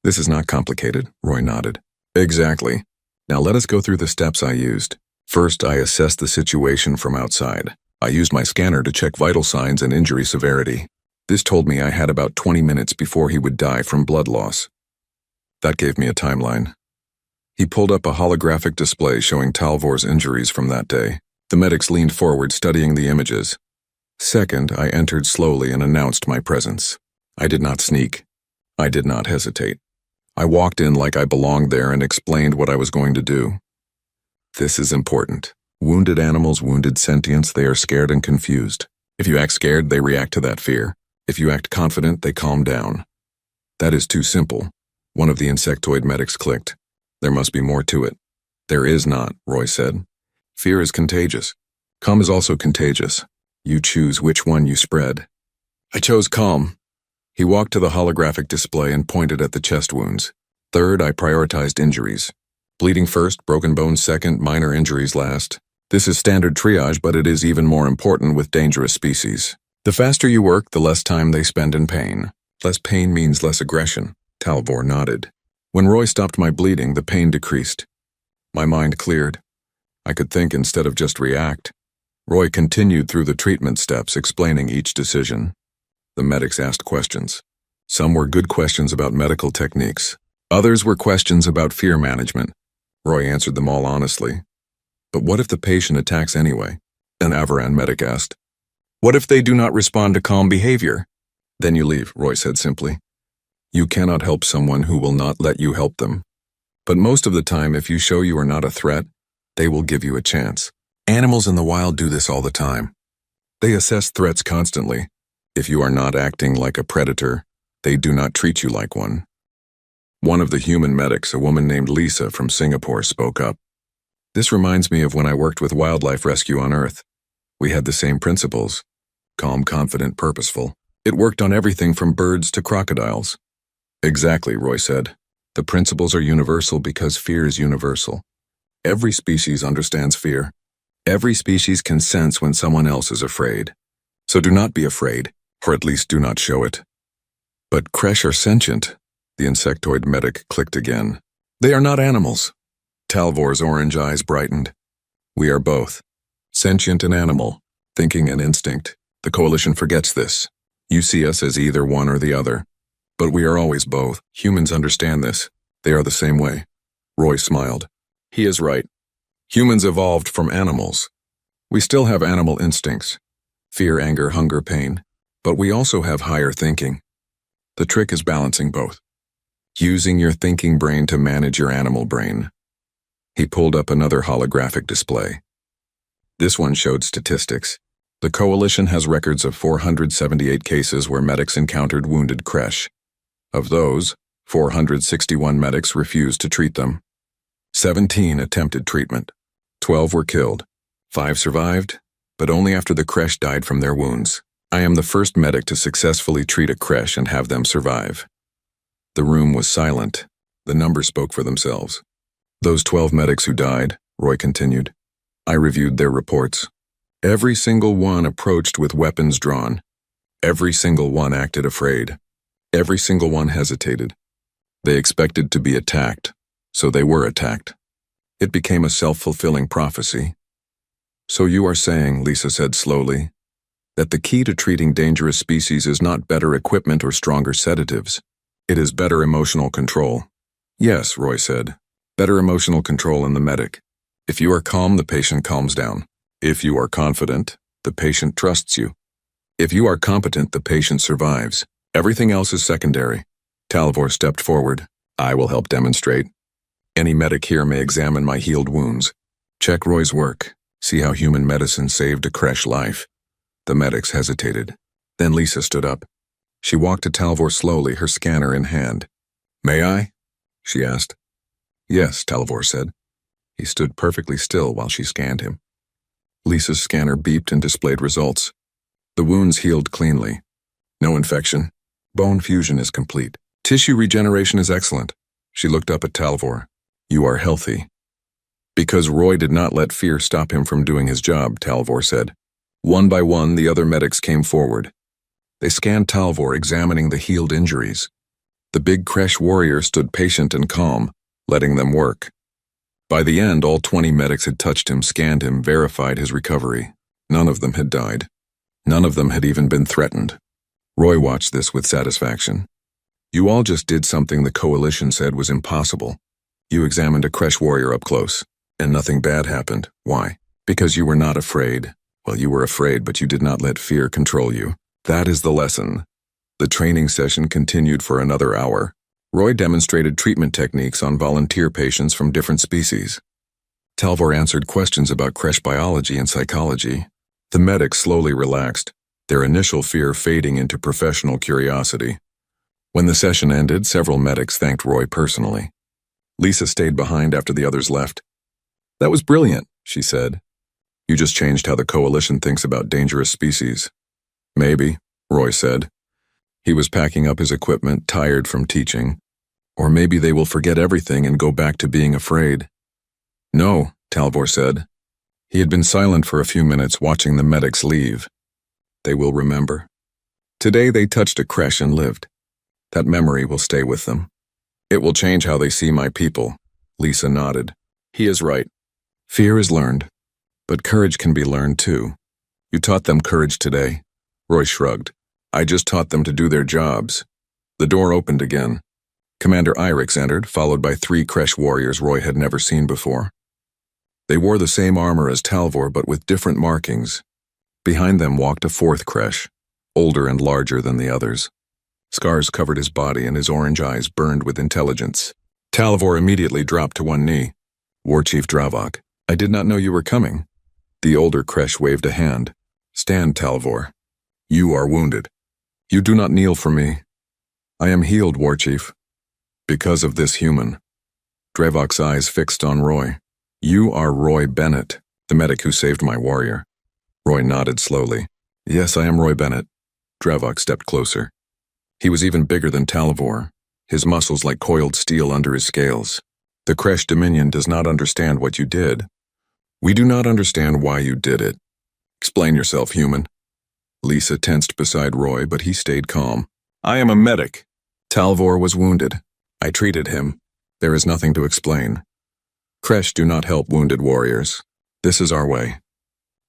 This is not complicated, Roy nodded. Exactly. Now let us go through the steps I used. First, I assessed the situation from outside. I used my scanner to check vital signs and injury severity. This told me I had about 20 minutes before he would die from blood loss. That gave me a timeline. He pulled up a holographic display showing Talvor's injuries from that day. The medics leaned forward, studying the images. Second, I entered slowly and announced my presence. I did not sneak. I did not hesitate. I walked in like I belonged there and explained what I was going to do. This is important. Wounded animals, wounded sentience, they are scared and confused. If you act scared, they react to that fear. If you act confident, they calm down. That is too simple. One of the insectoid medics clicked. There must be more to it. There is not, Roy said. Fear is contagious. Calm is also contagious. You choose which one you spread. I chose calm. He walked to the holographic display and pointed at the chest wounds. Third, I prioritized injuries. Bleeding first, broken bones second, minor injuries last. This is standard triage, but it is even more important with dangerous species. The faster you work, the less time they spend in pain. Less pain means less aggression. Talvor nodded. When Roy stopped my bleeding, the pain decreased. My mind cleared. I could think instead of just react. Roy continued through the treatment steps, explaining each decision. The medics asked questions. Some were good questions about medical techniques. Others were questions about fear management. Roy answered them all honestly. But what if the patient attacks anyway? An Aviran medic asked. What if they do not respond to calm behavior? Then you leave, Roy said simply. You cannot help someone who will not let you help them. But most of the time, if you show you are not a threat, they will give you a chance. Animals in the wild do this all the time. They assess threats constantly. If you are not acting like a predator, they do not treat you like one. One of the human medics, a woman named Lisa from Singapore, spoke up. This reminds me of when I worked with wildlife rescue on Earth. We had the same principles. Calm, confident, purposeful. It worked on everything from birds to crocodiles. Exactly, Roy said. The principles are universal because fear is universal. Every species understands fear. Every species can sense when someone else is afraid. So do not be afraid, or at least do not show it. But Kresh are sentient. The insectoid medic clicked again. They are not animals. Talvor's orange eyes brightened. We are both. Sentient and animal. Thinking and instinct. The Coalition forgets this. You see us as either one or the other. But we are always both. Humans understand this. They are the same way. Roy smiled. He is right. Humans evolved from animals. We still have animal instincts. Fear, anger, hunger, pain. But we also have higher thinking. The trick is balancing both. Using your thinking brain to manage your animal brain. He pulled up another holographic display. This one showed statistics. The Coalition has records of 478 cases where medics encountered wounded Kresh. Of those, 461 medics refused to treat them. 17 attempted treatment. 12 were killed. 5 survived, but only after the Kresh died from their wounds. I am the first medic to successfully treat a Kresh and have them survive. The room was silent. The numbers spoke for themselves. Those 12 medics who died, Roy continued. I reviewed their reports. Every single one approached with weapons drawn. Every single one acted afraid. Every single one hesitated. They expected to be attacked, so they were attacked. It became a self-fulfilling prophecy. So you are saying, Lisa said slowly, that the key to treating dangerous species is not better equipment or stronger sedatives. It is better emotional control. Yes, Roy said. Better emotional control in the medic. If you are calm, the patient calms down. If you are confident, the patient trusts you. If you are competent, the patient survives. Everything else is secondary. Talvor stepped forward. I will help demonstrate. Any medic here may examine my healed wounds. Check Roy's work. See how human medicine saved a Kresh life. The medics hesitated. Then Lisa stood up. She walked to Talvor slowly, her scanner in hand. May I? She asked. Yes, Talvor said. He stood perfectly still while she scanned him. Lisa's scanner beeped and displayed results. The wounds healed cleanly. No infection. Bone fusion is complete. Tissue regeneration is excellent. She looked up at Talvor. You are healthy. Because Roy did not let fear stop him from doing his job, Talvor said. One by one, the other medics came forward. They scanned Talvor, examining the healed injuries. The big Kresh warrior stood patient and calm, letting them work. By the end, all 20 medics had touched him, scanned him, verified his recovery. None of them had died. None of them had even been threatened. Roy watched this with satisfaction. You all just did something the Coalition said was impossible. You examined a Kresh warrior up close, and nothing bad happened. Why? Because you were not afraid. Well, you were afraid, but you did not let fear control you. That is the lesson. The training session continued for another hour. Roy demonstrated treatment techniques on volunteer patients from different species. Talvor answered questions about Kresh biology and psychology. The medics slowly relaxed, their initial fear fading into professional curiosity. When the session ended, several medics thanked Roy personally. Lisa stayed behind after the others left. That was brilliant, she said. You just changed how the Coalition thinks about dangerous species. Maybe, Roy said. He was packing up his equipment, tired from teaching. Or maybe they will forget everything and go back to being afraid. No, Talvor said. He had been silent for a few minutes, watching the medics leave. They will remember. Today they touched a Kresh and lived. That memory will stay with them. It will change how they see my people. Lisa nodded. He is right. Fear is learned. But courage can be learned too. You taught them courage today. Roy shrugged. I just taught them to do their jobs. The door opened again. Commander Irix entered, followed by 3 Kresh warriors Roy had never seen before. They wore the same armor as Talvor, but with different markings. Behind them walked a 4th Kresh, older and larger than the others. Scars covered his body and his orange eyes burned with intelligence. Talvor immediately dropped to one knee. War Chief Dravok, I did not know you were coming. The older Kresh waved a hand. Stand, Talvor. You are wounded. You do not kneel for me. I am healed, War Chief. Because of this human. Dravok's eyes fixed on Roy. You are Roy Bennett, the medic who saved my warrior. Roy nodded slowly. Yes, I am Roy Bennett. Dravok stepped closer. He was even bigger than Talvor. his muscles like coiled steel under his scales. The Kresh Dominion does not understand what you did. We do not understand why you did it. Explain yourself, human. Lisa tensed beside Roy, but he stayed calm. I am a medic. Talvor was wounded. I treated him. There is nothing to explain. Kresh do not help wounded warriors. This is our way.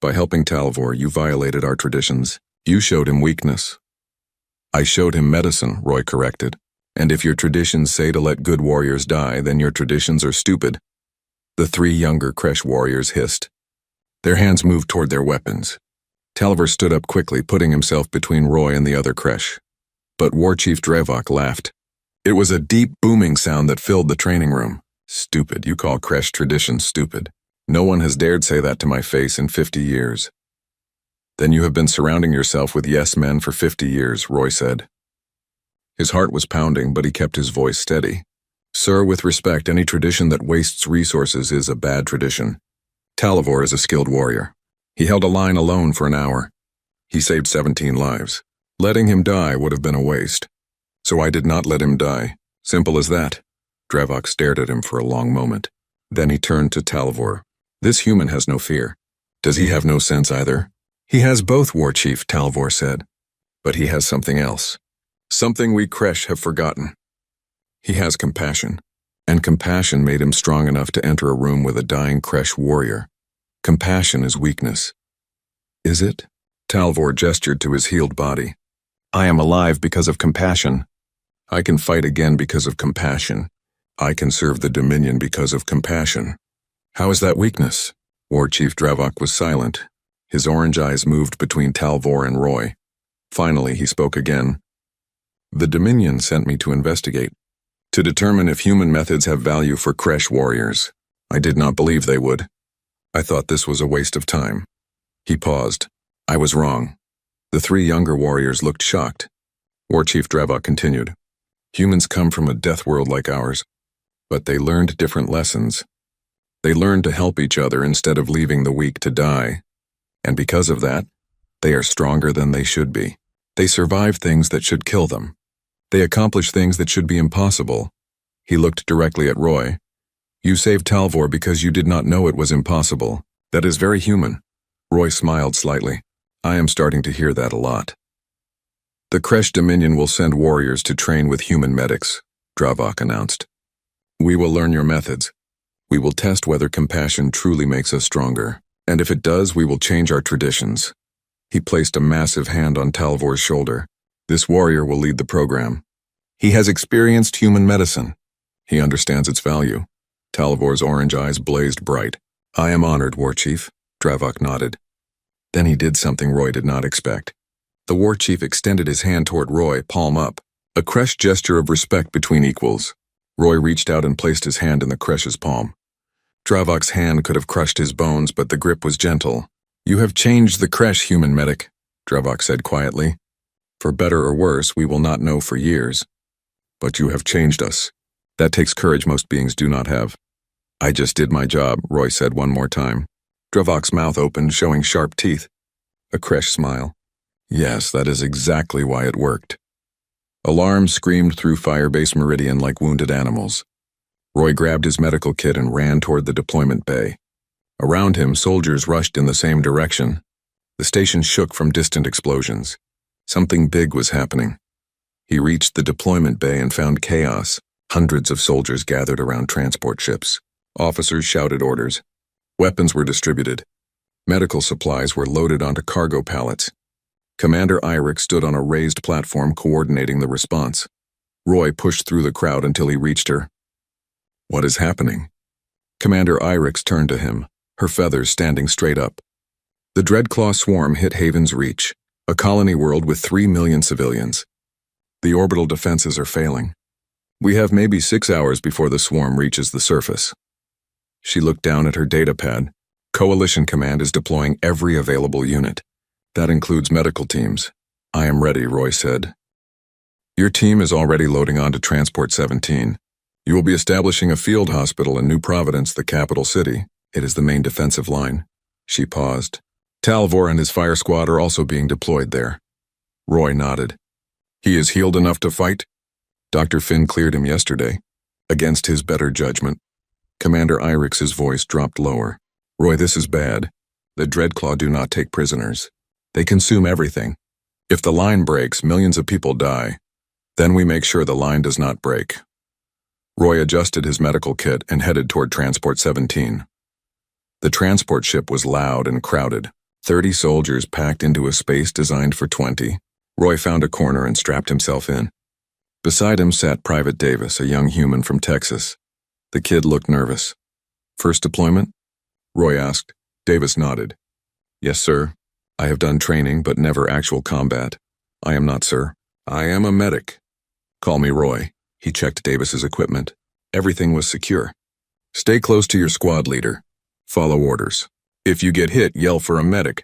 By helping Talvor, you violated our traditions. You showed him weakness. I showed him medicine, Roy corrected. And if your traditions say to let good warriors die, then your traditions are stupid. The three younger Kresh warriors hissed. Their hands moved toward their weapons. Talvor stood up quickly, putting himself between Roy and the other Kresh. But War Chief Drevok laughed. It was a deep, booming sound that filled the training room. Stupid, you call Kresh traditions stupid. No one has dared say that to my face in 50 years. Then you have been surrounding yourself with yes men for 50 years, Roy said. His heart was pounding, but he kept his voice steady. Sir, with respect, any tradition that wastes resources is a bad tradition. Talvor is a skilled warrior. He held a line alone for an hour. He saved 17 lives. Letting him die would have been a waste. So I did not let him die. Simple as that. Drevok stared at him for a long moment. Then he turned to Talvor. This human has no fear. Does he have no sense either? He has both, War Chief, Talvor said. But he has something else. Something we Kresh have forgotten. He has compassion. And compassion made him strong enough to enter a room with a dying Kresh warrior. Compassion is weakness. Is it? Talvor gestured to his healed body. I am alive because of compassion. I can fight again because of compassion. I can serve the Dominion because of compassion. How is that weakness? War Chief Drevok was silent. His orange eyes moved between Talvor and Roy. Finally, he spoke again. The Dominion sent me to investigate, to determine if human methods have value for Kresh warriors. I did not believe they would. I thought this was a waste of time. He paused. I was wrong. The three younger warriors looked shocked. War Chief Drevok continued. Humans come from a death world like ours, but they learned different lessons. They learned to help each other instead of leaving the weak to die. And because of that, they are stronger than they should be. They survive things that should kill them. They accomplish things that should be impossible. He looked directly at Roy. You saved Talvor because you did not know it was impossible. That is very human. Roy smiled slightly. I am starting to hear that a lot. The Kresh Dominion will send warriors to train with human medics, Drevok announced. We will learn your methods. We will test whether compassion truly makes us stronger. And if it does, we will change our traditions. He placed a massive hand on Talvor's shoulder. This warrior will lead the program. He has experienced human medicine. He understands its value. Talvor's orange eyes blazed bright. I am honored, War Chief. Drevok nodded. Then he did something Roy did not expect. The War Chief extended his hand toward Roy, palm up, a Kresh gesture of respect between equals. Roy reached out and placed his hand in the Kresh's palm. Drevok's hand could have crushed his bones, but the grip was gentle. You have changed the Kresh, human medic, Drevok said quietly. For better or worse, we will not know for years. But you have changed us. That takes courage most beings do not have. I just did my job, Roy said one more time. Drevok's mouth opened, showing sharp teeth. A Kresh smile. Yes, that is exactly why it worked. Alarms screamed through Firebase Meridian like wounded animals. Roy grabbed his medical kit and ran toward the deployment bay. Around him, soldiers rushed in the same direction. The station shook from distant explosions. Something big was happening. He reached the deployment bay and found chaos. Hundreds of soldiers gathered around transport ships. Officers shouted orders. Weapons were distributed. Medical supplies were loaded onto cargo pallets. Commander Eirik stood on a raised platform coordinating the response. Roy pushed through the crowd until he reached her. What is happening? Commander Eirik turned to him, her feathers standing straight up. The Dreadclaw swarm hit Haven's Reach, a colony world with 3 million civilians. The orbital defenses are failing. We have maybe 6 hours before the swarm reaches the surface. She looked down at her datapad. Coalition Command is deploying every available unit. That includes medical teams. I am ready, Roy said. Your team is already loading onto Transport 17. You will be establishing a field hospital in New Providence, the capital city. It is the main defensive line. She paused. Talvor and his fire squad are also being deployed there. Roy nodded. He is healed enough to fight? Dr. Finn cleared him yesterday, against his better judgment. Commander Irix's voice dropped lower. Roy, this is bad. The Dreadclaw do not take prisoners. They consume everything. If the line breaks, millions of people die. Then we make sure the line does not break. Roy adjusted his medical kit and headed toward Transport 17. The transport ship was loud and crowded. 30 soldiers packed into a space designed for 20. Roy found a corner and strapped himself in. Beside him sat Private Davis, a young human from Texas. The kid looked nervous. First deployment? Roy asked. Davis nodded. Yes, sir. I have done training, but never actual combat. I am not, sir. I am a medic. Call me Roy. He checked Davis's equipment. Everything was secure. Stay close to your squad leader. Follow orders. If you get hit, yell for a medic.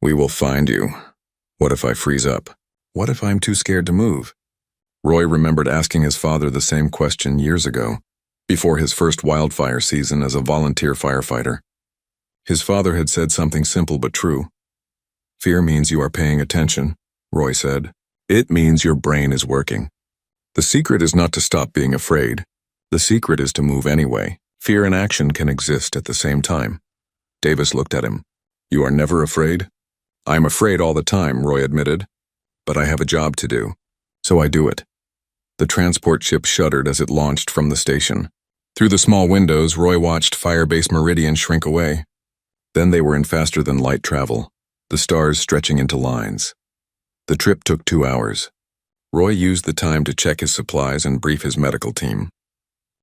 We will find you. What if I freeze up? What if I'm too scared to move? Roy remembered asking his father the same question years ago, before his first wildfire season as a volunteer firefighter. His father had said something simple but true. Fear means you are paying attention, Roy said. It means your brain is working. The secret is not to stop being afraid. The secret is to move anyway. Fear and action can exist at the same time. Davis looked at him. You are never afraid? I'm afraid all the time, Roy admitted. But I have a job to do. So I do it. The transport ship shuddered as it launched from the station. Through the small windows, Roy watched Firebase Meridian shrink away. Then they were in faster-than-light travel, the stars stretching into lines. The trip took 2 hours. Roy used the time to check his supplies and brief his medical team.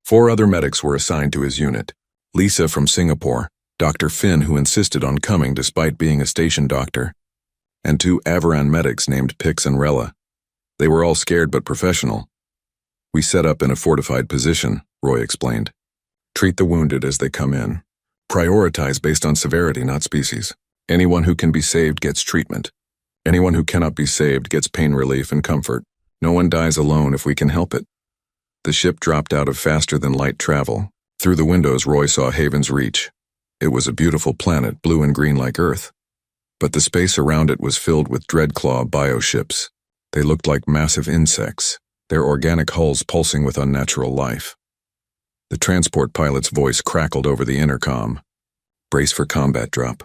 4 other medics were assigned to his unit. Lisa from Singapore, Dr. Finn, who insisted on coming despite being a station doctor, and 2 Avaran medics named Pix and Rella. They were all scared but professional. We set up in a fortified position, Roy explained. Treat the wounded as they come in. Prioritize based on severity, not species. Anyone who can be saved gets treatment. Anyone who cannot be saved gets pain relief and comfort. No one dies alone if we can help it. The ship dropped out of faster-than-light travel. Through the windows, Roy saw Haven's Reach. It was a beautiful planet, blue and green like Earth. But the space around it was filled with Dreadclaw bioships. They looked like massive insects, their organic hulls pulsing with unnatural life. The transport pilot's voice crackled over the intercom. Brace for combat drop.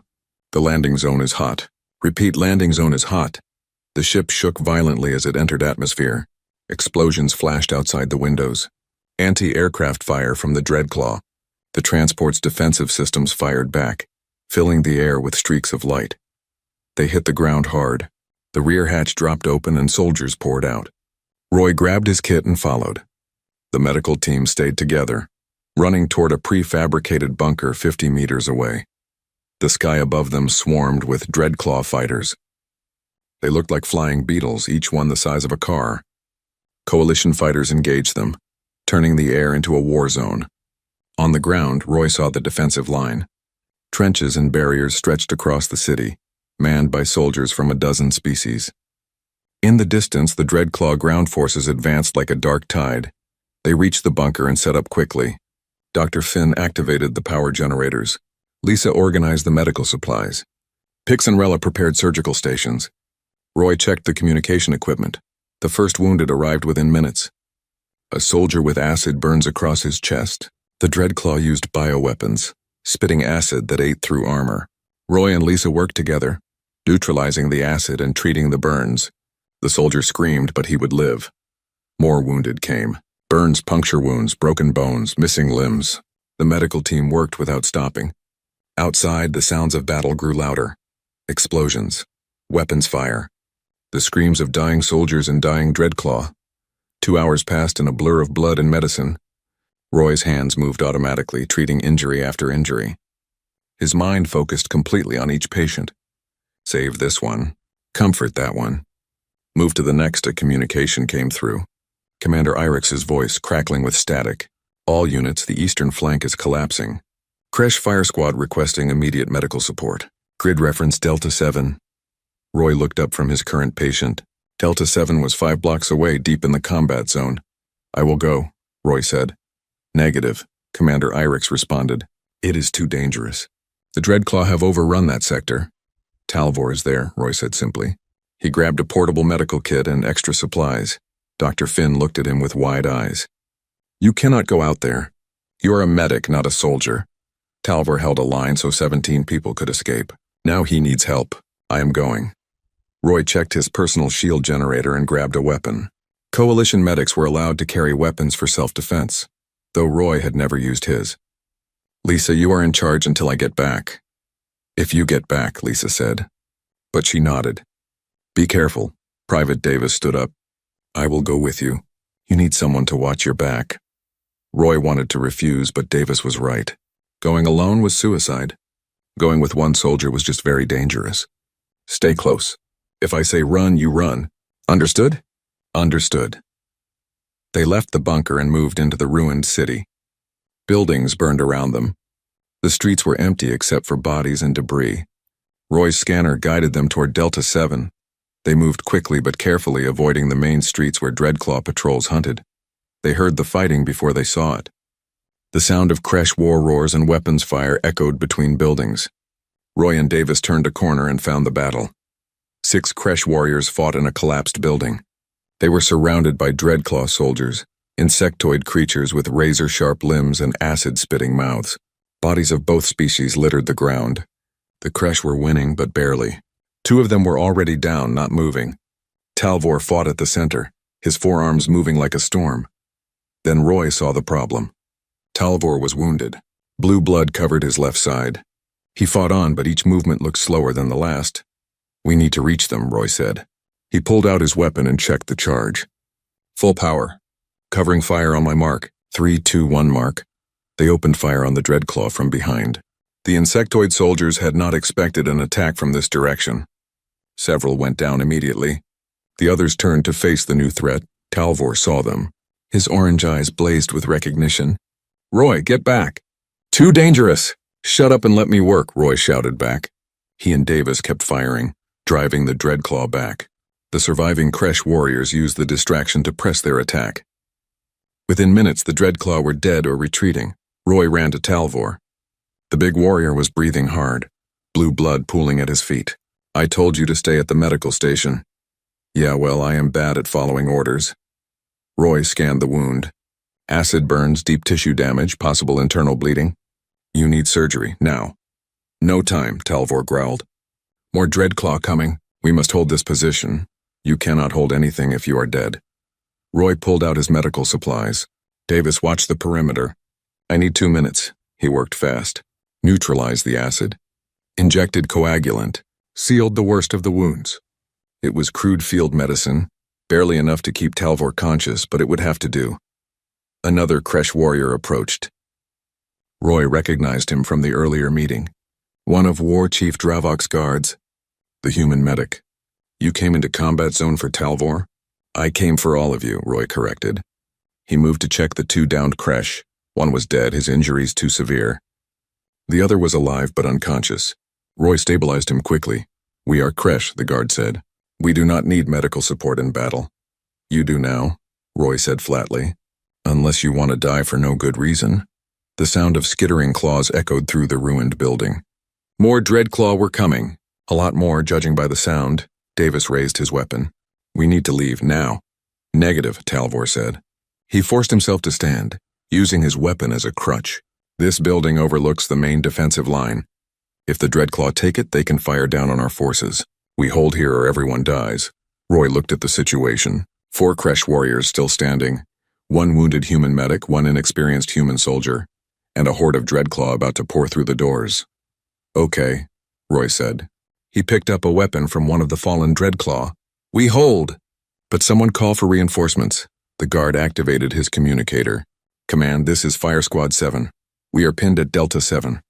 The landing zone is hot. Repeat, landing zone is hot. The ship shook violently as it entered atmosphere. Explosions flashed outside the windows. Anti-aircraft fire from the Dreadclaw. The transport's defensive systems fired back, filling the air with streaks of light. They hit the ground hard. The rear hatch dropped open and soldiers poured out. Roy grabbed his kit and followed. The medical team stayed together, running toward a prefabricated bunker 50 meters away. The sky above them swarmed with Dreadclaw fighters. They looked like flying beetles, each one the size of a car. Coalition fighters engaged them, turning the air into a war zone. On the ground, Roy saw the defensive line. Trenches and barriers stretched across the city, manned by soldiers from a dozen species. In the distance, the Dreadclaw ground forces advanced like a dark tide. They reached the bunker and set up quickly. Dr. Finn activated the power generators. Lisa organized the medical supplies. Pix and Rella prepared surgical stations. Roy checked the communication equipment. The first wounded arrived within minutes. A soldier with acid burns across his chest. The Dreadclaw used bioweapons, spitting acid that ate through armor. Roy and Lisa worked together, neutralizing the acid and treating the burns. The soldier screamed, but he would live. More wounded came. Burns, puncture wounds, broken bones, missing limbs. The medical team worked without stopping. Outside, the sounds of battle grew louder. Explosions. Weapons fire. The screams of dying soldiers and dying Dreadclaw. 2 hours passed in a blur of blood and medicine. Roy's hands moved automatically, treating injury after injury. His mind focused completely on each patient. Save this one. Comfort that one. Move to the next. A communication came through. Commander Irix's voice crackling with static. All units, the eastern flank is collapsing. Crash Fire Squad requesting immediate medical support. Grid reference Delta 7. Roy looked up from his current patient. Delta 7 was 5 blocks away, deep in the combat zone. I will go, Roy said. Negative, Commander Irix responded. It is too dangerous. The Dreadclaw have overrun that sector. Talvor is there, Roy said simply. He grabbed a portable medical kit and extra supplies. Dr. Finn looked at him with wide eyes. You cannot go out there. You are a medic, not a soldier. Talvor held a line so 17 people could escape. Now he needs help. I am going. Roy checked his personal shield generator and grabbed a weapon. Coalition medics were allowed to carry weapons for self-defense, though Roy had never used his. Lisa, you are in charge until I get back. If you get back, Lisa said. But she nodded. Be careful. Private Davis stood up. I will go with you. You need someone to watch your back. Roy wanted to refuse, but Davis was right. Going alone was suicide. Going with one soldier was just very dangerous. Stay close. If I say run, you run. Understood? Understood. They left the bunker and moved into the ruined city. Buildings burned around them. The streets were empty except for bodies and debris. Roy's scanner guided them toward Delta 7. They moved quickly but carefully, avoiding the main streets where Dreadclaw patrols hunted. They heard the fighting before they saw it. The sound of Kresh war roars and weapons fire echoed between buildings. Roy and Davis turned a corner and found the battle. 6 Kresh warriors fought in a collapsed building. They were surrounded by Dreadclaw soldiers, insectoid creatures with razor-sharp limbs and acid-spitting mouths. Bodies of both species littered the ground. The Kresh were winning, but barely. 2 of them were already down, not moving. Talvor fought at the center, his forearms moving like a storm. Then Roy saw the problem. Talvor was wounded. Blue blood covered his left side. He fought on, but each movement looked slower than the last. We need to reach them, Roy said. He pulled out his weapon and checked the charge. Full power. Covering fire on my mark. 3, 2, 1 mark. They opened fire on the Dreadclaw from behind. The insectoid soldiers had not expected an attack from this direction. Several went down immediately. The others turned to face the new threat. Talvor saw them. His orange eyes blazed with recognition. Roy, get back. Too dangerous. Shut up and let me work, Roy shouted back. He and Davis kept firing, driving the Dreadclaw back. The surviving Kresh warriors used the distraction to press their attack. Within minutes, the Dreadclaw were dead or retreating. Roy ran to Talvor. The big warrior was breathing hard, blue blood pooling at his feet. I told you to stay at the medical station. Yeah, well, I am bad at following orders. Roy scanned the wound. Acid burns, deep tissue damage, possible internal bleeding. You need surgery, now. No time, Talvor growled. More Dreadclaw coming. We must hold this position. You cannot hold anything if you are dead. Roy pulled out his medical supplies. Davis watched the perimeter. I need 2 minutes. He worked fast. Neutralized the acid. Injected coagulant. Sealed the worst of the wounds. It was crude field medicine, barely enough to keep Talvor conscious, but it would have to do. Another Kresh warrior approached. Roy recognized him from the earlier meeting. One of War Chief Dravok's guards. The human medic. You came into combat zone for Talvor? I came for all of you, Roy corrected. He moved to check the 2 downed Kresh. One was dead, his injuries too severe. The other was alive but unconscious. Roy stabilized him quickly. We are Kresh, the guard said. We do not need medical support in battle. You do now, Roy said flatly. Unless you want to die for no good reason. The sound of skittering claws echoed through the ruined building. More Dreadclaw were coming. A lot more, judging by the sound. Davis raised his weapon. We need to leave now. Negative, Talvor said. He forced himself to stand, using his weapon as a crutch. This building overlooks the main defensive line. If the Dreadclaw take it, they can fire down on our forces. We hold here or everyone dies. Roy looked at the situation. 4 Kresh warriors still standing. 1 wounded human medic, 1 inexperienced human soldier, and a horde of Dreadclaw about to pour through the doors. Okay, Roy said. He picked up a weapon from one of the fallen Dreadclaw. We hold! But someone call for reinforcements. The guard activated his communicator. Command, this is Fire Squad 7. We are pinned at Delta 7.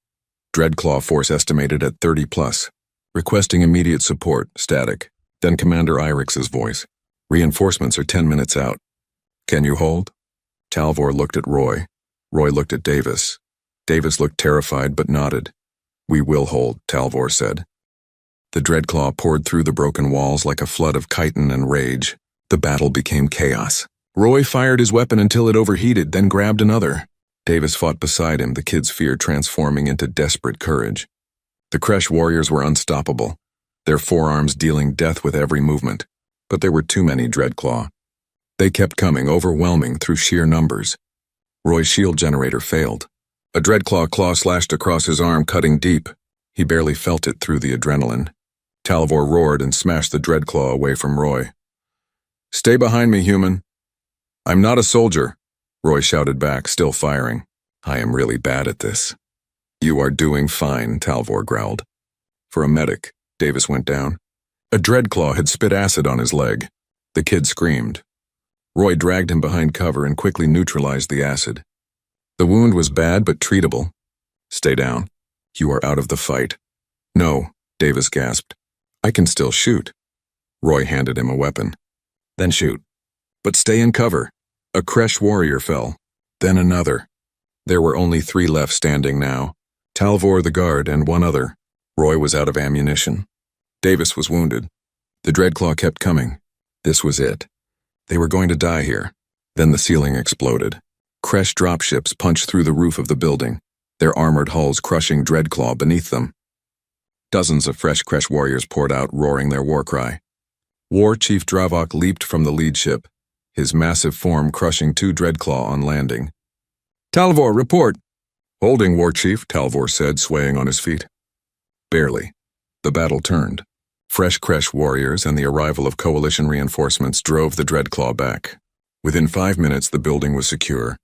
Dreadclaw force estimated at 30 plus. Requesting immediate support, static. Then Commander Irix's voice. Reinforcements are 10 minutes out. Can you hold? Talvor looked at Roy. Roy looked at Davis. Davis looked terrified but nodded. We will hold, Talvor said. The Dreadclaw poured through the broken walls like a flood of chitin and rage. The battle became chaos. Roy fired his weapon until it overheated, then grabbed another. Davis fought beside him, the kid's fear transforming into desperate courage. The Kresh warriors were unstoppable, their forearms dealing death with every movement. But there were too many Dreadclaw. They kept coming, overwhelming through sheer numbers. Roy's shield generator failed. A dreadclaw claw slashed across his arm, cutting deep. He barely felt it through the adrenaline. Talvor roared and smashed the dreadclaw away from Roy. "Stay behind me, human." "I'm not a soldier," Roy shouted back, still firing. "I am really bad at this." "You are doing fine," Talvor growled. For a medic, Davis went down. A dreadclaw had spit acid on his leg. The kid screamed. Roy dragged him behind cover and quickly neutralized the acid. The wound was bad but treatable. "Stay down. You are out of the fight." "No," Davis gasped. "I can still shoot." Roy handed him a weapon. "Then shoot. But stay in cover." A Kresh warrior fell. Then another. There were only 3 left standing now. Talvor the guard and 1 other. Roy was out of ammunition. Davis was wounded. The dreadclaw kept coming. This was it. They were going to die here. Then the ceiling exploded. Kresh dropships punched through the roof of the building, their armored hulls crushing dreadclaw beneath them. Dozens of fresh Kresh warriors poured out, roaring their war cry. War Chief Dravok leaped from the lead ship, his massive form crushing 2 dreadclaw on landing. "Talvor, report." "Holding, War Chief," Talvor said, swaying on his feet. Barely. The battle turned. Fresh Kresh warriors and the arrival of coalition reinforcements drove the dreadclaw back. Within 5 minutes, the building was secure.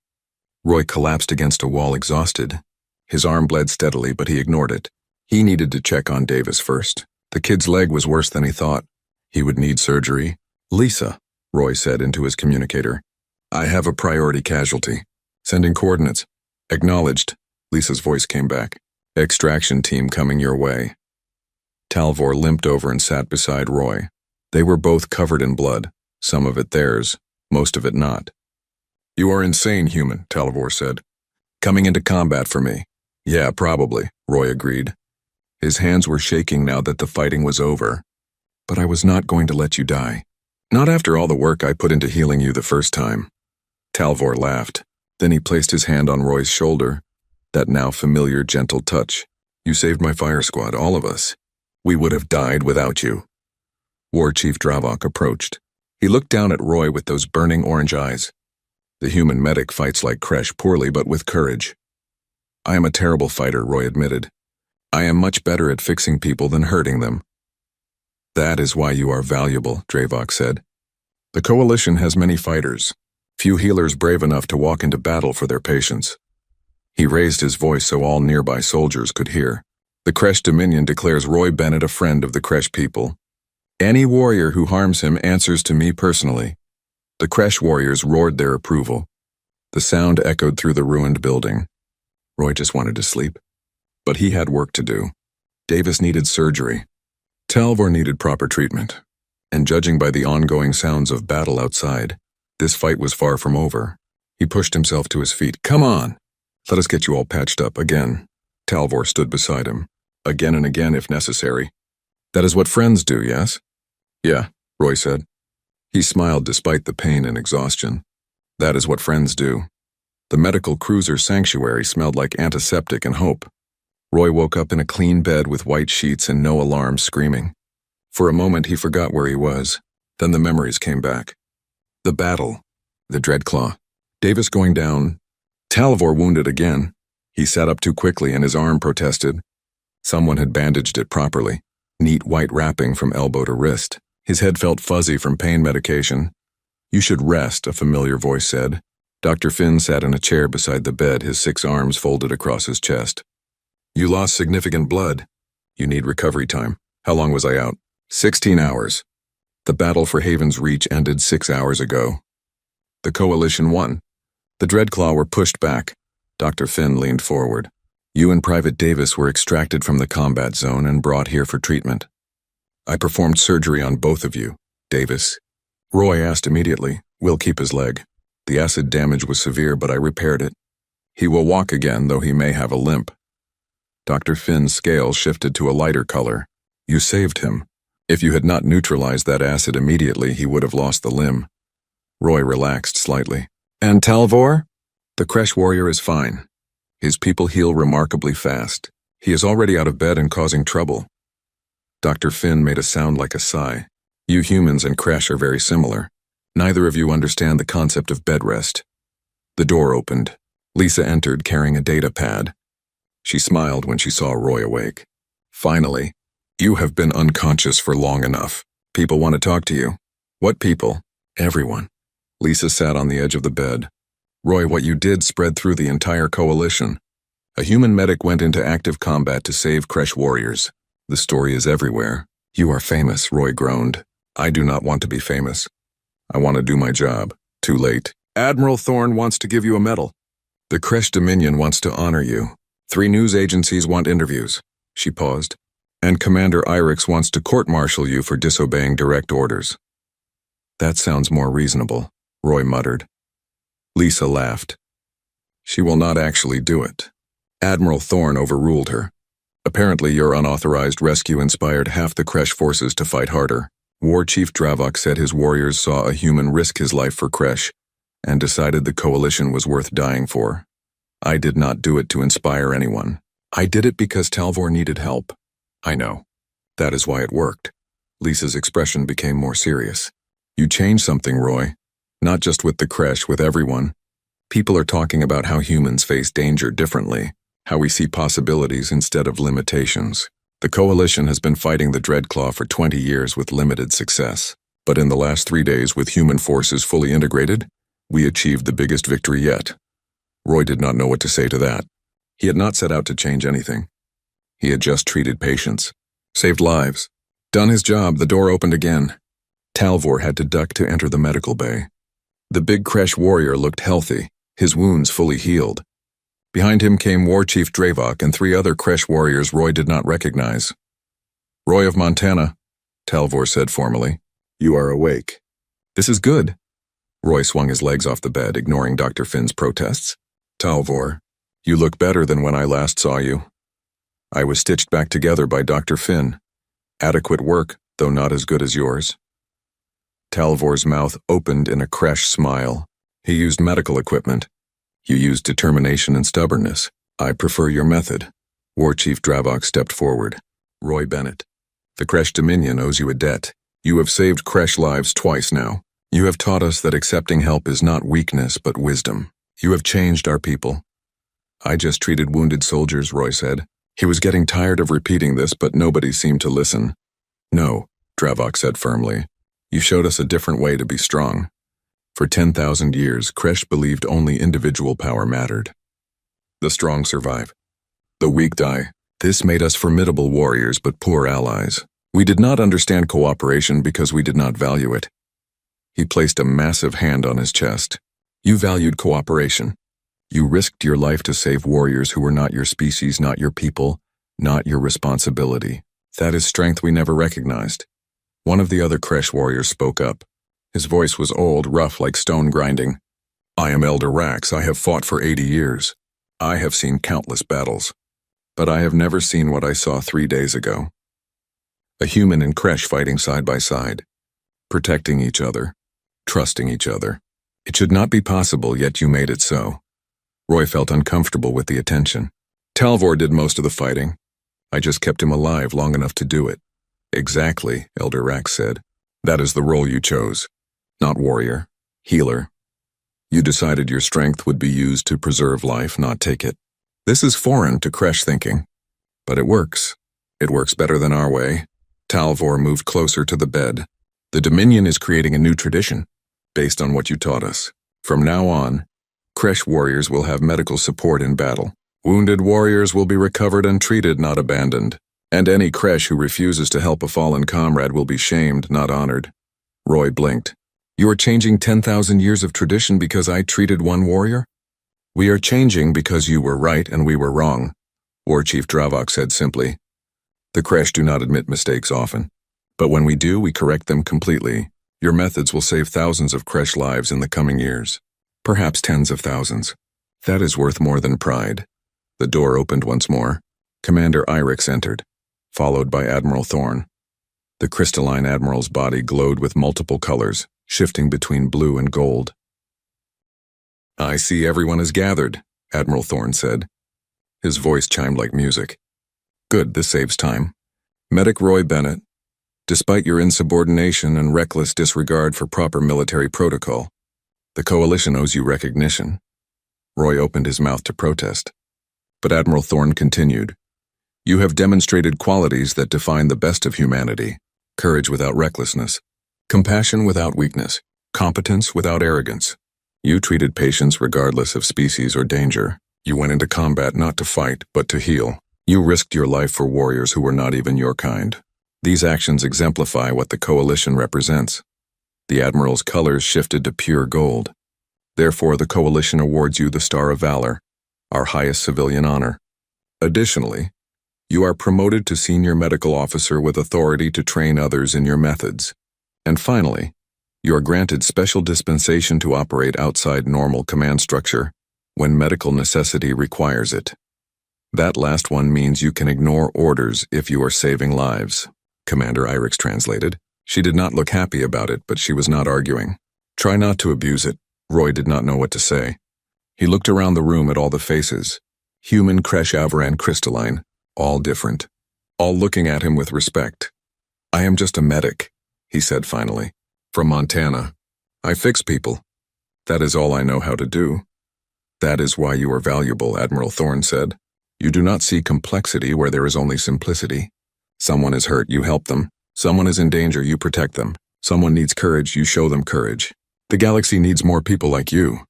Roy collapsed against a wall, exhausted. His arm bled steadily, but he ignored it. He needed to check on Davis first. The kid's leg was worse than he thought. He would need surgery. "Lisa," Roy said into his communicator. "I have a priority casualty. Sending coordinates." "Acknowledged," Lisa's voice came back. "Extraction team coming your way." Talvor limped over and sat beside Roy. They were both covered in blood, some of it theirs, most of it not. "You are insane, human," Talvor said. "Coming into combat for me." "Yeah, probably," Roy agreed. His hands were shaking now that the fighting was over. "But I was not going to let you die. Not after all the work I put into healing you the first time." Talvor laughed. Then he placed his hand on Roy's shoulder, that now familiar gentle touch. "You saved my fire squad, all of us. We would have died without you." War Chief Dravok approached. He looked down at Roy with those burning orange eyes. The human medic fights like Kresh, poorly but with courage. "I am a terrible fighter," Roy admitted. "I am much better at fixing people than hurting them." "That is why you are valuable," Dravok said. "The Coalition has many fighters, few healers brave enough to walk into battle for their patients." He raised his voice so all nearby soldiers could hear. "The Kresh Dominion declares Roy Bennett a friend of the Kresh people. Any warrior who harms him answers to me personally." The Kresh warriors roared their approval. The sound echoed through the ruined building. Roy just wanted to sleep. But he had work to do. Davis needed surgery. Talvor needed proper treatment. And judging by the ongoing sounds of battle outside, this fight was far from over. He pushed himself to his feet. "Come on! Let us get you all patched up again." Talvor stood beside him. "Again and again if necessary." "That is what friends do, yes?" "Yeah," Roy said. He smiled despite the pain and exhaustion. "That is what friends do." The medical cruiser Sanctuary smelled like antiseptic and hope. Roy woke up in a clean bed with white sheets and no alarm screaming. For a moment he forgot where he was. Then the memories came back. The battle. The dreadclaw. Davis going down. Talvor wounded again. He sat up too quickly and his arm protested. Someone had bandaged it properly. Neat white wrapping from elbow to wrist. His head felt fuzzy from pain medication. "You should rest," a familiar voice said. Dr. Finn sat in a chair beside the bed, his 6 arms folded across his chest. "You lost significant blood. You need recovery time." "How long was I out?" 16 hours. The battle for Haven's Reach ended 6 hours ago. The Coalition won. The Dreadclaw were pushed back. Dr. Finn leaned forward. "You and Private Davis were extracted from the combat zone and brought here for treatment. I performed surgery on both of you, Davis." Roy asked immediately. "We'll keep his leg. The acid damage was severe, but I repaired it. He will walk again, though he may have a limp." Dr. Finn's scale shifted to a lighter color. "You saved him. If you had not neutralized that acid immediately, he would have lost the limb." Roy relaxed slightly. "And Talvor?" "The Kresh warrior is fine. His people heal remarkably fast. He is already out of bed and causing trouble." Dr. Finn made a sound like a sigh. "You humans and Kresh are very similar. Neither of you understand the concept of bed rest. The door opened. Lisa entered carrying a data pad. She smiled when she saw Roy awake. Finally. You have been unconscious for long enough. People want to talk to you. What people? Everyone. Lisa sat on the edge of the bed. Roy, what you did spread through the entire coalition. A human medic went into active combat to save Kresh warriors. The story is everywhere. You are famous, Roy groaned. I do not want to be famous. I want to do my job. Too late. Admiral Thorne wants to give you a medal. The Kresh Dominion wants to honor you. 3 news agencies want interviews. She paused. And Commander Irix wants to court-martial you for disobeying direct orders. That sounds more reasonable, Roy muttered. Lisa laughed. She will not actually do it. Admiral Thorne overruled her. Apparently your unauthorized rescue inspired half the Kresh forces to fight harder. War Chief Dravok said his warriors saw a human risk his life for Kresh and decided the coalition was worth dying for. I did not do it to inspire anyone. I did it because Talvor needed help. I know. That is why it worked. Lisa's expression became more serious. You changed something, Roy. Not just with the Kresh, with everyone. People are talking about how humans face danger differently, how we see possibilities instead of limitations. The Coalition has been fighting the Dreadclaw for 20 years with limited success. But in the last 3 days, with human forces fully integrated, we achieved the biggest victory yet. Roy did not know what to say to that. He had not set out to change anything. He had just treated patients, saved lives. Done his job, the door opened again. Talvor had to duck to enter the medical bay. The big Kresh warrior looked healthy, his wounds fully healed. Behind him came War Chief Dravok and 3 other Kresh warriors Roy did not recognize. Roy of Montana, Talvor said formally. You are awake. This is good. Roy swung his legs off the bed, ignoring Dr. Finn's protests. Talvor, you look better than when I last saw you. I was stitched back together by Dr. Finn. Adequate work, though not as good as yours. Talvor's mouth opened in a Kresh smile. He used medical equipment. You used determination and stubbornness. I prefer your method. War Chief Dravok stepped forward. Roy Bennett. The Kresh Dominion owes you a debt. You have saved Kresh lives twice now. You have taught us that accepting help is not weakness but wisdom. You have changed our people. I just treated wounded soldiers, Roy said. He was getting tired of repeating this, but nobody seemed to listen. No, Dravok said firmly. You showed us a different way to be strong. For 10,000 years, Kresh believed only individual power mattered. The strong survive. The weak die. This made us formidable warriors but poor allies. We did not understand cooperation because we did not value it. He placed a massive hand on his chest. You valued cooperation. You risked your life to save warriors who were not your species, not your people, not your responsibility. That is strength we never recognized. One of the other Kresh warriors spoke up. His voice was old, rough like stone grinding. I am Elder Rax. I have fought for 80 years. I have seen countless battles. But I have never seen what I saw 3 days ago. A human and Kresh fighting side by side, protecting each other, trusting each other. It should not be possible, yet you made it so. Roy felt uncomfortable with the attention. Talvor did most of the fighting. I just kept him alive long enough to do it. Exactly, Elder Rax said. That is the role you chose. Not warrior, healer. You decided your strength would be used to preserve life, not take it. This is foreign to Kresh thinking. But it works. It works better than our way. Talvor moved closer to the bed. The Dominion is creating a new tradition, based on what you taught us. From now on, Kresh warriors will have medical support in battle. Wounded warriors will be recovered and treated, not abandoned. And any Kresh who refuses to help a fallen comrade will be shamed, not honored. Roy blinked. You are changing 10,000 years of tradition because I treated one warrior? We are changing because you were right and we were wrong, War Chief Dravok said simply. The Kresh do not admit mistakes often. But when we do, we correct them completely. Your methods will save thousands of Kresh lives in the coming years. Perhaps tens of thousands. That is worth more than pride. The door opened once more. Commander Irix entered, followed by Admiral Thorne. The crystalline admiral's body glowed with multiple colors, shifting between blue and gold. I see everyone is gathered, Admiral Thorne said. His voice chimed like music. Good, this saves time. Medic Roy Bennett, Despite your insubordination and reckless disregard for proper military protocol, the Coalition owes you recognition. Roy opened his mouth to protest. But Admiral Thorne continued. You have demonstrated qualities that define the best of humanity: courage without recklessness, compassion without weakness, competence without arrogance. You treated patients regardless of species or danger. You went into combat not to fight, but to heal. You risked your life for warriors who were not even your kind. These actions exemplify what the Coalition represents. The Admiral's colors shifted to pure gold. Therefore, the Coalition awards you the Star of Valor, our highest civilian honor. Additionally, you are promoted to Senior Medical Officer with authority to train others in your methods. And finally, you are granted special dispensation to operate outside normal command structure when medical necessity requires it. That last one means you can ignore orders if you are saving lives. Commander Irix translated. She did not look happy about it, but she was not arguing. Try not to abuse it. Roy did not know what to say. He looked around the room at all the faces. Human, Kresh, Avaran, crystalline. All different. All looking at him with respect. I am just a medic, he said finally. From Montana. I fix people. That is all I know how to do. That is why you are valuable, Admiral Thorne said. You do not see complexity where there is only simplicity. Someone is hurt, you help them. Someone is in danger, you protect them. Someone needs courage, you show them courage. The galaxy needs more people like you.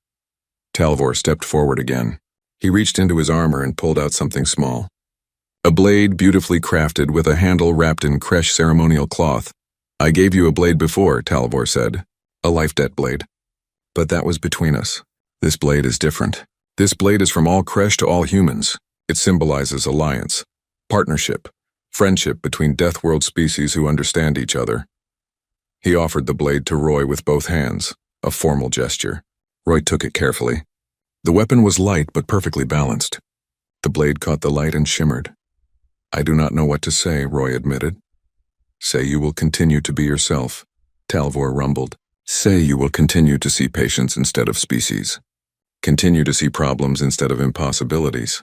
Talvor stepped forward again. He reached into his armor and pulled out something small. A blade beautifully crafted with a handle wrapped in Kresh ceremonial cloth. I gave you a blade before, Talvor said. A life debt blade. But that was between us. This blade is different. This blade is from all Kresh to all humans. It symbolizes alliance, partnership, friendship between Deathworld species who understand each other. He offered the blade to Roy with both hands, a formal gesture. Roy took it carefully. The weapon was light but perfectly balanced. The blade caught the light and shimmered. I do not know what to say, Roy admitted. Say you will continue to be yourself, Talvor rumbled. Say you will continue to see patients instead of species. Continue to see problems instead of impossibilities.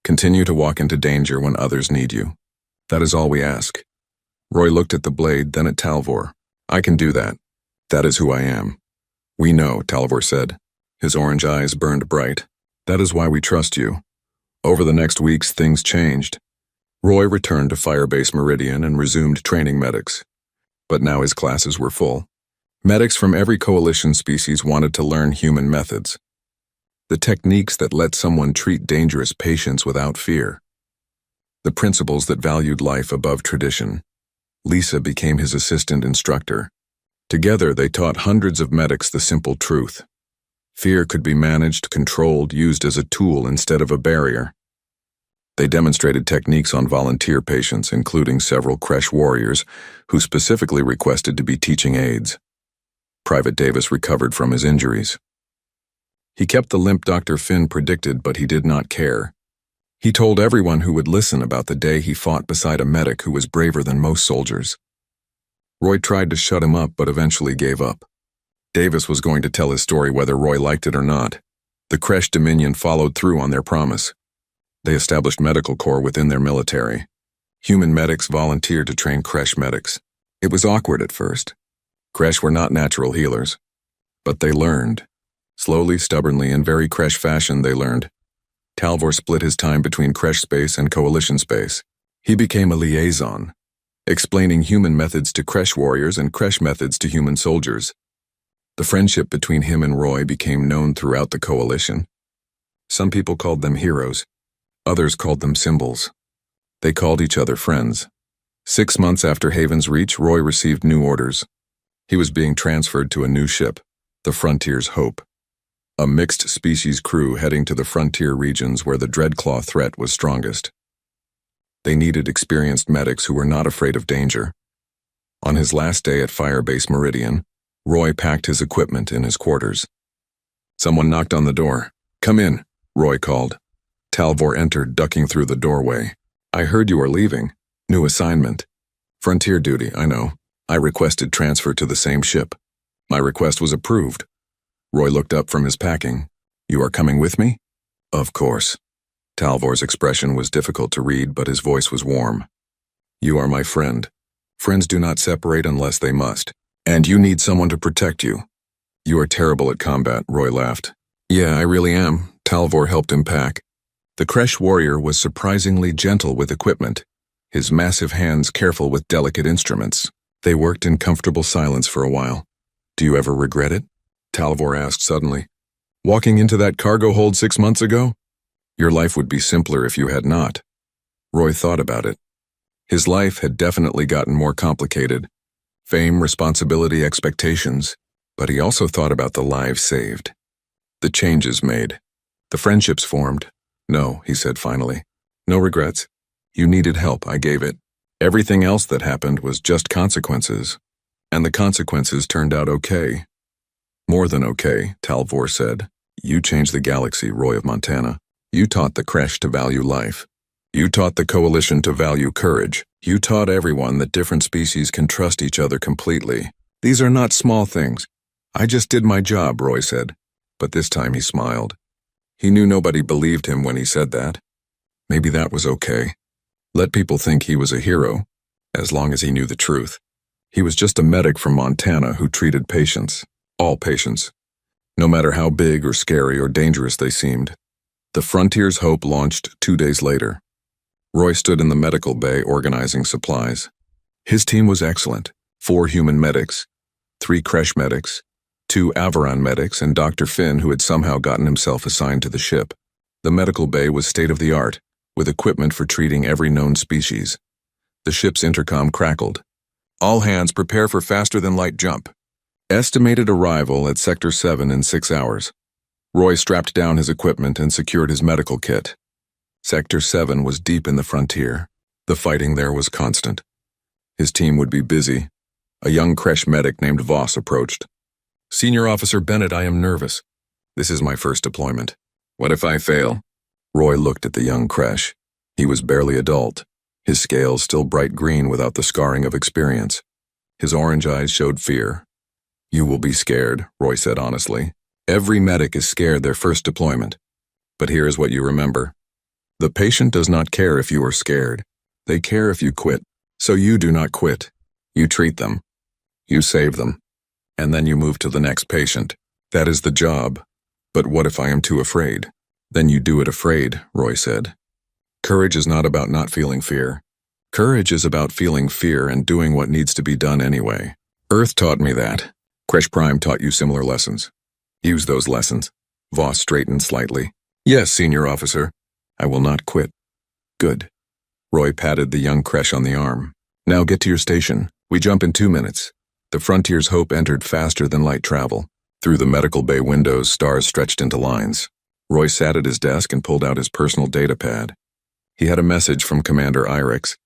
Continue to walk into danger when others need you. That is all we ask. Roy looked at the blade, then at Talvor. I can do that. That is who I am. We know, Talvor said. His orange eyes burned bright. That is why we trust you. Over the next weeks, things changed. Roy returned to Firebase Meridian and resumed training medics. But now his classes were full. Medics from every Coalition species wanted to learn human methods. The techniques that let someone treat dangerous patients without fear. The principles that valued life above tradition. Lisa became his assistant instructor. Together, they taught hundreds of medics the simple truth. Fear could be managed, controlled, used as a tool instead of a barrier. They demonstrated techniques on volunteer patients, including several Kresh warriors who specifically requested to be teaching aides. Private Davis recovered from his injuries. He kept the limp Dr. Finn predicted, but he did not care. He told everyone who would listen about the day he fought beside a medic who was braver than most soldiers. Roy tried to shut him up, but eventually gave up. Davis was going to tell his story whether Roy liked it or not. The Kresh Dominion followed through on their promise. They established medical corps within their military. Human medics volunteered to train Kresh medics. It was awkward at first. Kresh were not natural healers. But they learned. Slowly, stubbornly, in very Kresh fashion, they learned. Talvor split his time between Kresh space and Coalition space. He became a liaison, explaining human methods to Kresh warriors and Kresh methods to human soldiers. The friendship between him and Roy became known throughout the Coalition. Some people called them heroes. Others called them symbols. They called each other friends. 6 months after Haven's Reach, Roy received new orders. He was being transferred to a new ship, the Frontier's Hope. A mixed-species crew heading to the frontier regions where the Dreadclaw threat was strongest. They needed experienced medics who were not afraid of danger. On his last day at Firebase Meridian, Roy packed his equipment in his quarters. Someone knocked on the door. Come in, Roy called. Talvor entered, ducking through the doorway. I heard you were leaving. New assignment. Frontier duty, I know. I requested transfer to the same ship. My request was approved. Roy looked up from his packing. You are coming with me? Of course. Talvor's expression was difficult to read, but his voice was warm. You are my friend. Friends do not separate unless they must. And you need someone to protect you. You are terrible at combat, Roy laughed. Yeah, I really am. Talvor helped him pack. The Kresh warrior was surprisingly gentle with equipment, his massive hands careful with delicate instruments. They worked in comfortable silence for a while. Do you ever regret it? Talvor asked suddenly. Walking into that cargo hold 6 months ago? Your life would be simpler if you had not. Roy thought about it. His life had definitely gotten more complicated. Fame, responsibility, expectations. But he also thought about the lives saved. The changes made. The friendships formed. No, he said finally. No regrets. You needed help, I gave it. Everything else that happened was just consequences. And the consequences turned out okay. More than okay, Talvor said. You changed the galaxy, Roy of Montana. You taught the Kresh to value life. You taught the Coalition to value courage. You taught everyone that different species can trust each other completely. These are not small things. I just did my job, Roy said. But this time he smiled. He knew nobody believed him when he said that. Maybe that was okay. Let people think he was a hero, as long as he knew the truth. He was just a medic from Montana who treated patients. All patients. No matter how big or scary or dangerous they seemed. The Frontier's Hope launched 2 days later. Roy stood in the medical bay organizing supplies. His team was excellent. 4 human medics, 3 Kresh medics, 2 Avaran medics, and Dr. Finn, who had somehow gotten himself assigned to the ship. The medical bay was state-of-the-art, with equipment for treating every known species. The ship's intercom crackled. All hands prepare for faster-than-light jump. Estimated arrival at Sector 7 in 6 hours. Roy strapped down his equipment and secured his medical kit. Sector 7 was deep in the frontier. The fighting there was constant. His team would be busy. A young Kresh medic named Voss approached. Senior Officer Bennett, I am nervous. This is my first deployment. What if I fail? Roy looked at the young Kresh. He was barely adult, his scales still bright green without the scarring of experience. His orange eyes showed fear. You will be scared, Roy said honestly. Every medic is scared their first deployment. But here is what you remember. The patient does not care if you are scared. They care if you quit. So you do not quit. You treat them. You save them. And then you move to the next patient. That is the job. But what if I am too afraid? Then you do it afraid, Roy said. Courage is not about not feeling fear. Courage is about feeling fear and doing what needs to be done anyway. Earth taught me that. Kresh Prime taught you similar lessons. Use those lessons. Voss straightened slightly. Yes, Senior Officer. I will not quit. Good. Roy patted the young Kresh on the arm. Now get to your station. We jump in 2 minutes. The Frontier's Hope entered faster than light travel. Through the medical bay windows, stars stretched into lines. Roy sat at his desk and pulled out his personal data pad. He had a message from Commander Irix.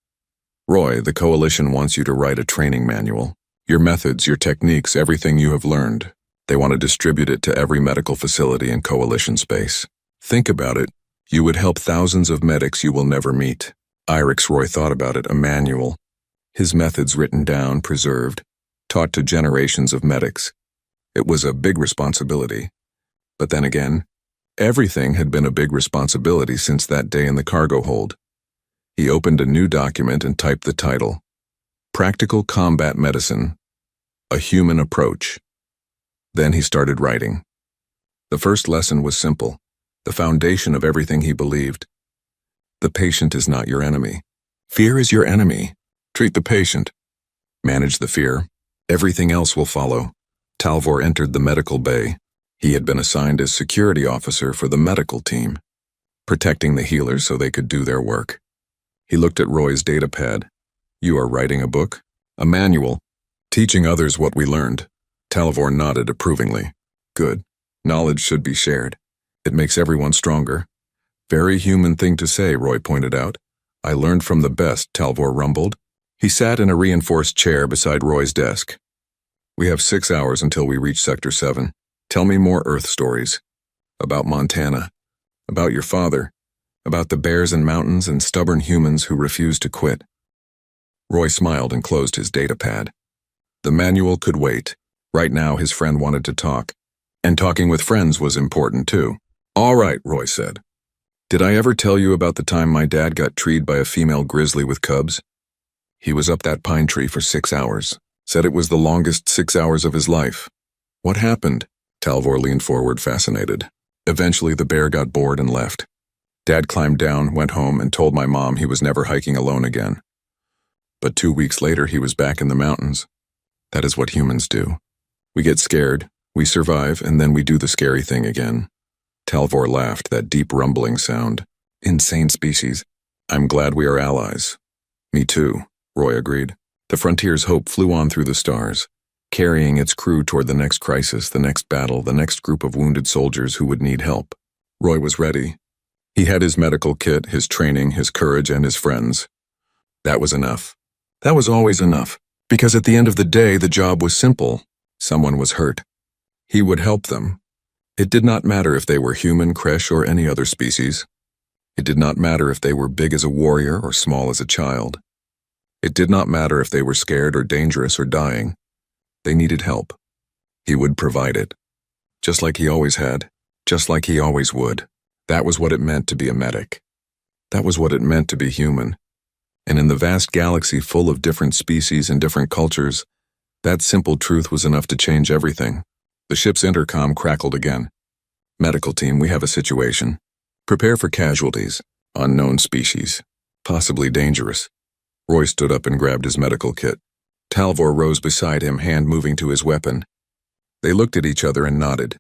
Roy, the Coalition wants you to write a training manual. Your methods, your techniques, everything you have learned. They want to distribute it to every medical facility in Coalition space. Think about it. You would help thousands of medics you will never meet. Irix, Roy thought about it, a manual. His methods written down, preserved, taught to generations of medics. It was a big responsibility. But then again, everything had been a big responsibility since that day in the cargo hold. He opened a new document and typed the title. Practical Combat Medicine, A Human Approach. Then he started writing. The first lesson was simple, the foundation of everything he believed. The patient is not your enemy. Fear is your enemy. Treat the patient. Manage the fear. Everything else will follow. Talvor entered the medical bay. He had been assigned as security officer for the medical team, protecting the healers so they could do their work. He looked at Roy's datapad. You are writing a book? A manual? Teaching others what we learned. Talvor nodded approvingly. Good. Knowledge should be shared. It makes everyone stronger. Very human thing to say, Roy pointed out. I learned from the best, Talvor rumbled. He sat in a reinforced chair beside Roy's desk. We have 6 hours until we reach Sector 7. Tell me more Earth stories. About Montana. About your father. About the bears and mountains and stubborn humans who refuse to quit. Roy smiled and closed his datapad. The manual could wait. Right now his friend wanted to talk. And talking with friends was important too. All right, Roy said. Did I ever tell you about the time my dad got treed by a female grizzly with cubs? He was up that pine tree for 6 hours. Said it was the longest 6 hours of his life. What happened? Talvor leaned forward, fascinated. Eventually, the bear got bored and left. Dad climbed down, went home, and told my mom he was never hiking alone again. But 2 weeks later, he was back in the mountains. That is what humans do. We get scared, we survive, and then we do the scary thing again. Talvor laughed, that deep rumbling sound. Insane species. I'm glad we are allies. Me too, Roy agreed. The Frontier's hope flew on through the stars, carrying its crew toward the next crisis, the next battle, the next group of wounded soldiers who would need help. Roy was ready. He had his medical kit, his training, his courage, and his friends. That was enough. That was always enough, because at the end of the day, the job was simple. Someone was hurt. He would help them. It did not matter if they were human, Kresh, or any other species. It did not matter if they were big as a warrior or small as a child. It did not matter if they were scared or dangerous or dying. They needed help. He would provide it. Just like he always had. Just like he always would. That was what it meant to be a medic. That was what it meant to be human. And in the vast galaxy full of different species and different cultures, that simple truth was enough to change everything. The ship's intercom crackled again. Medical team, we have a situation. Prepare for casualties. Unknown species. Possibly dangerous. Roy stood up and grabbed his medical kit. Talvor rose beside him, hand moving to his weapon. They looked at each other and nodded.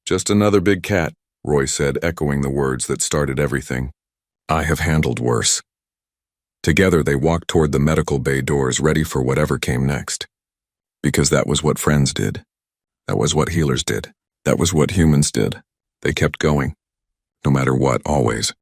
Just another big cat, Roy said, echoing the words that started everything. I have handled worse. Together they walked toward the medical bay doors, ready for whatever came next. Because that was what friends did. That was what healers did. That was what humans did. They kept going. No matter what, always.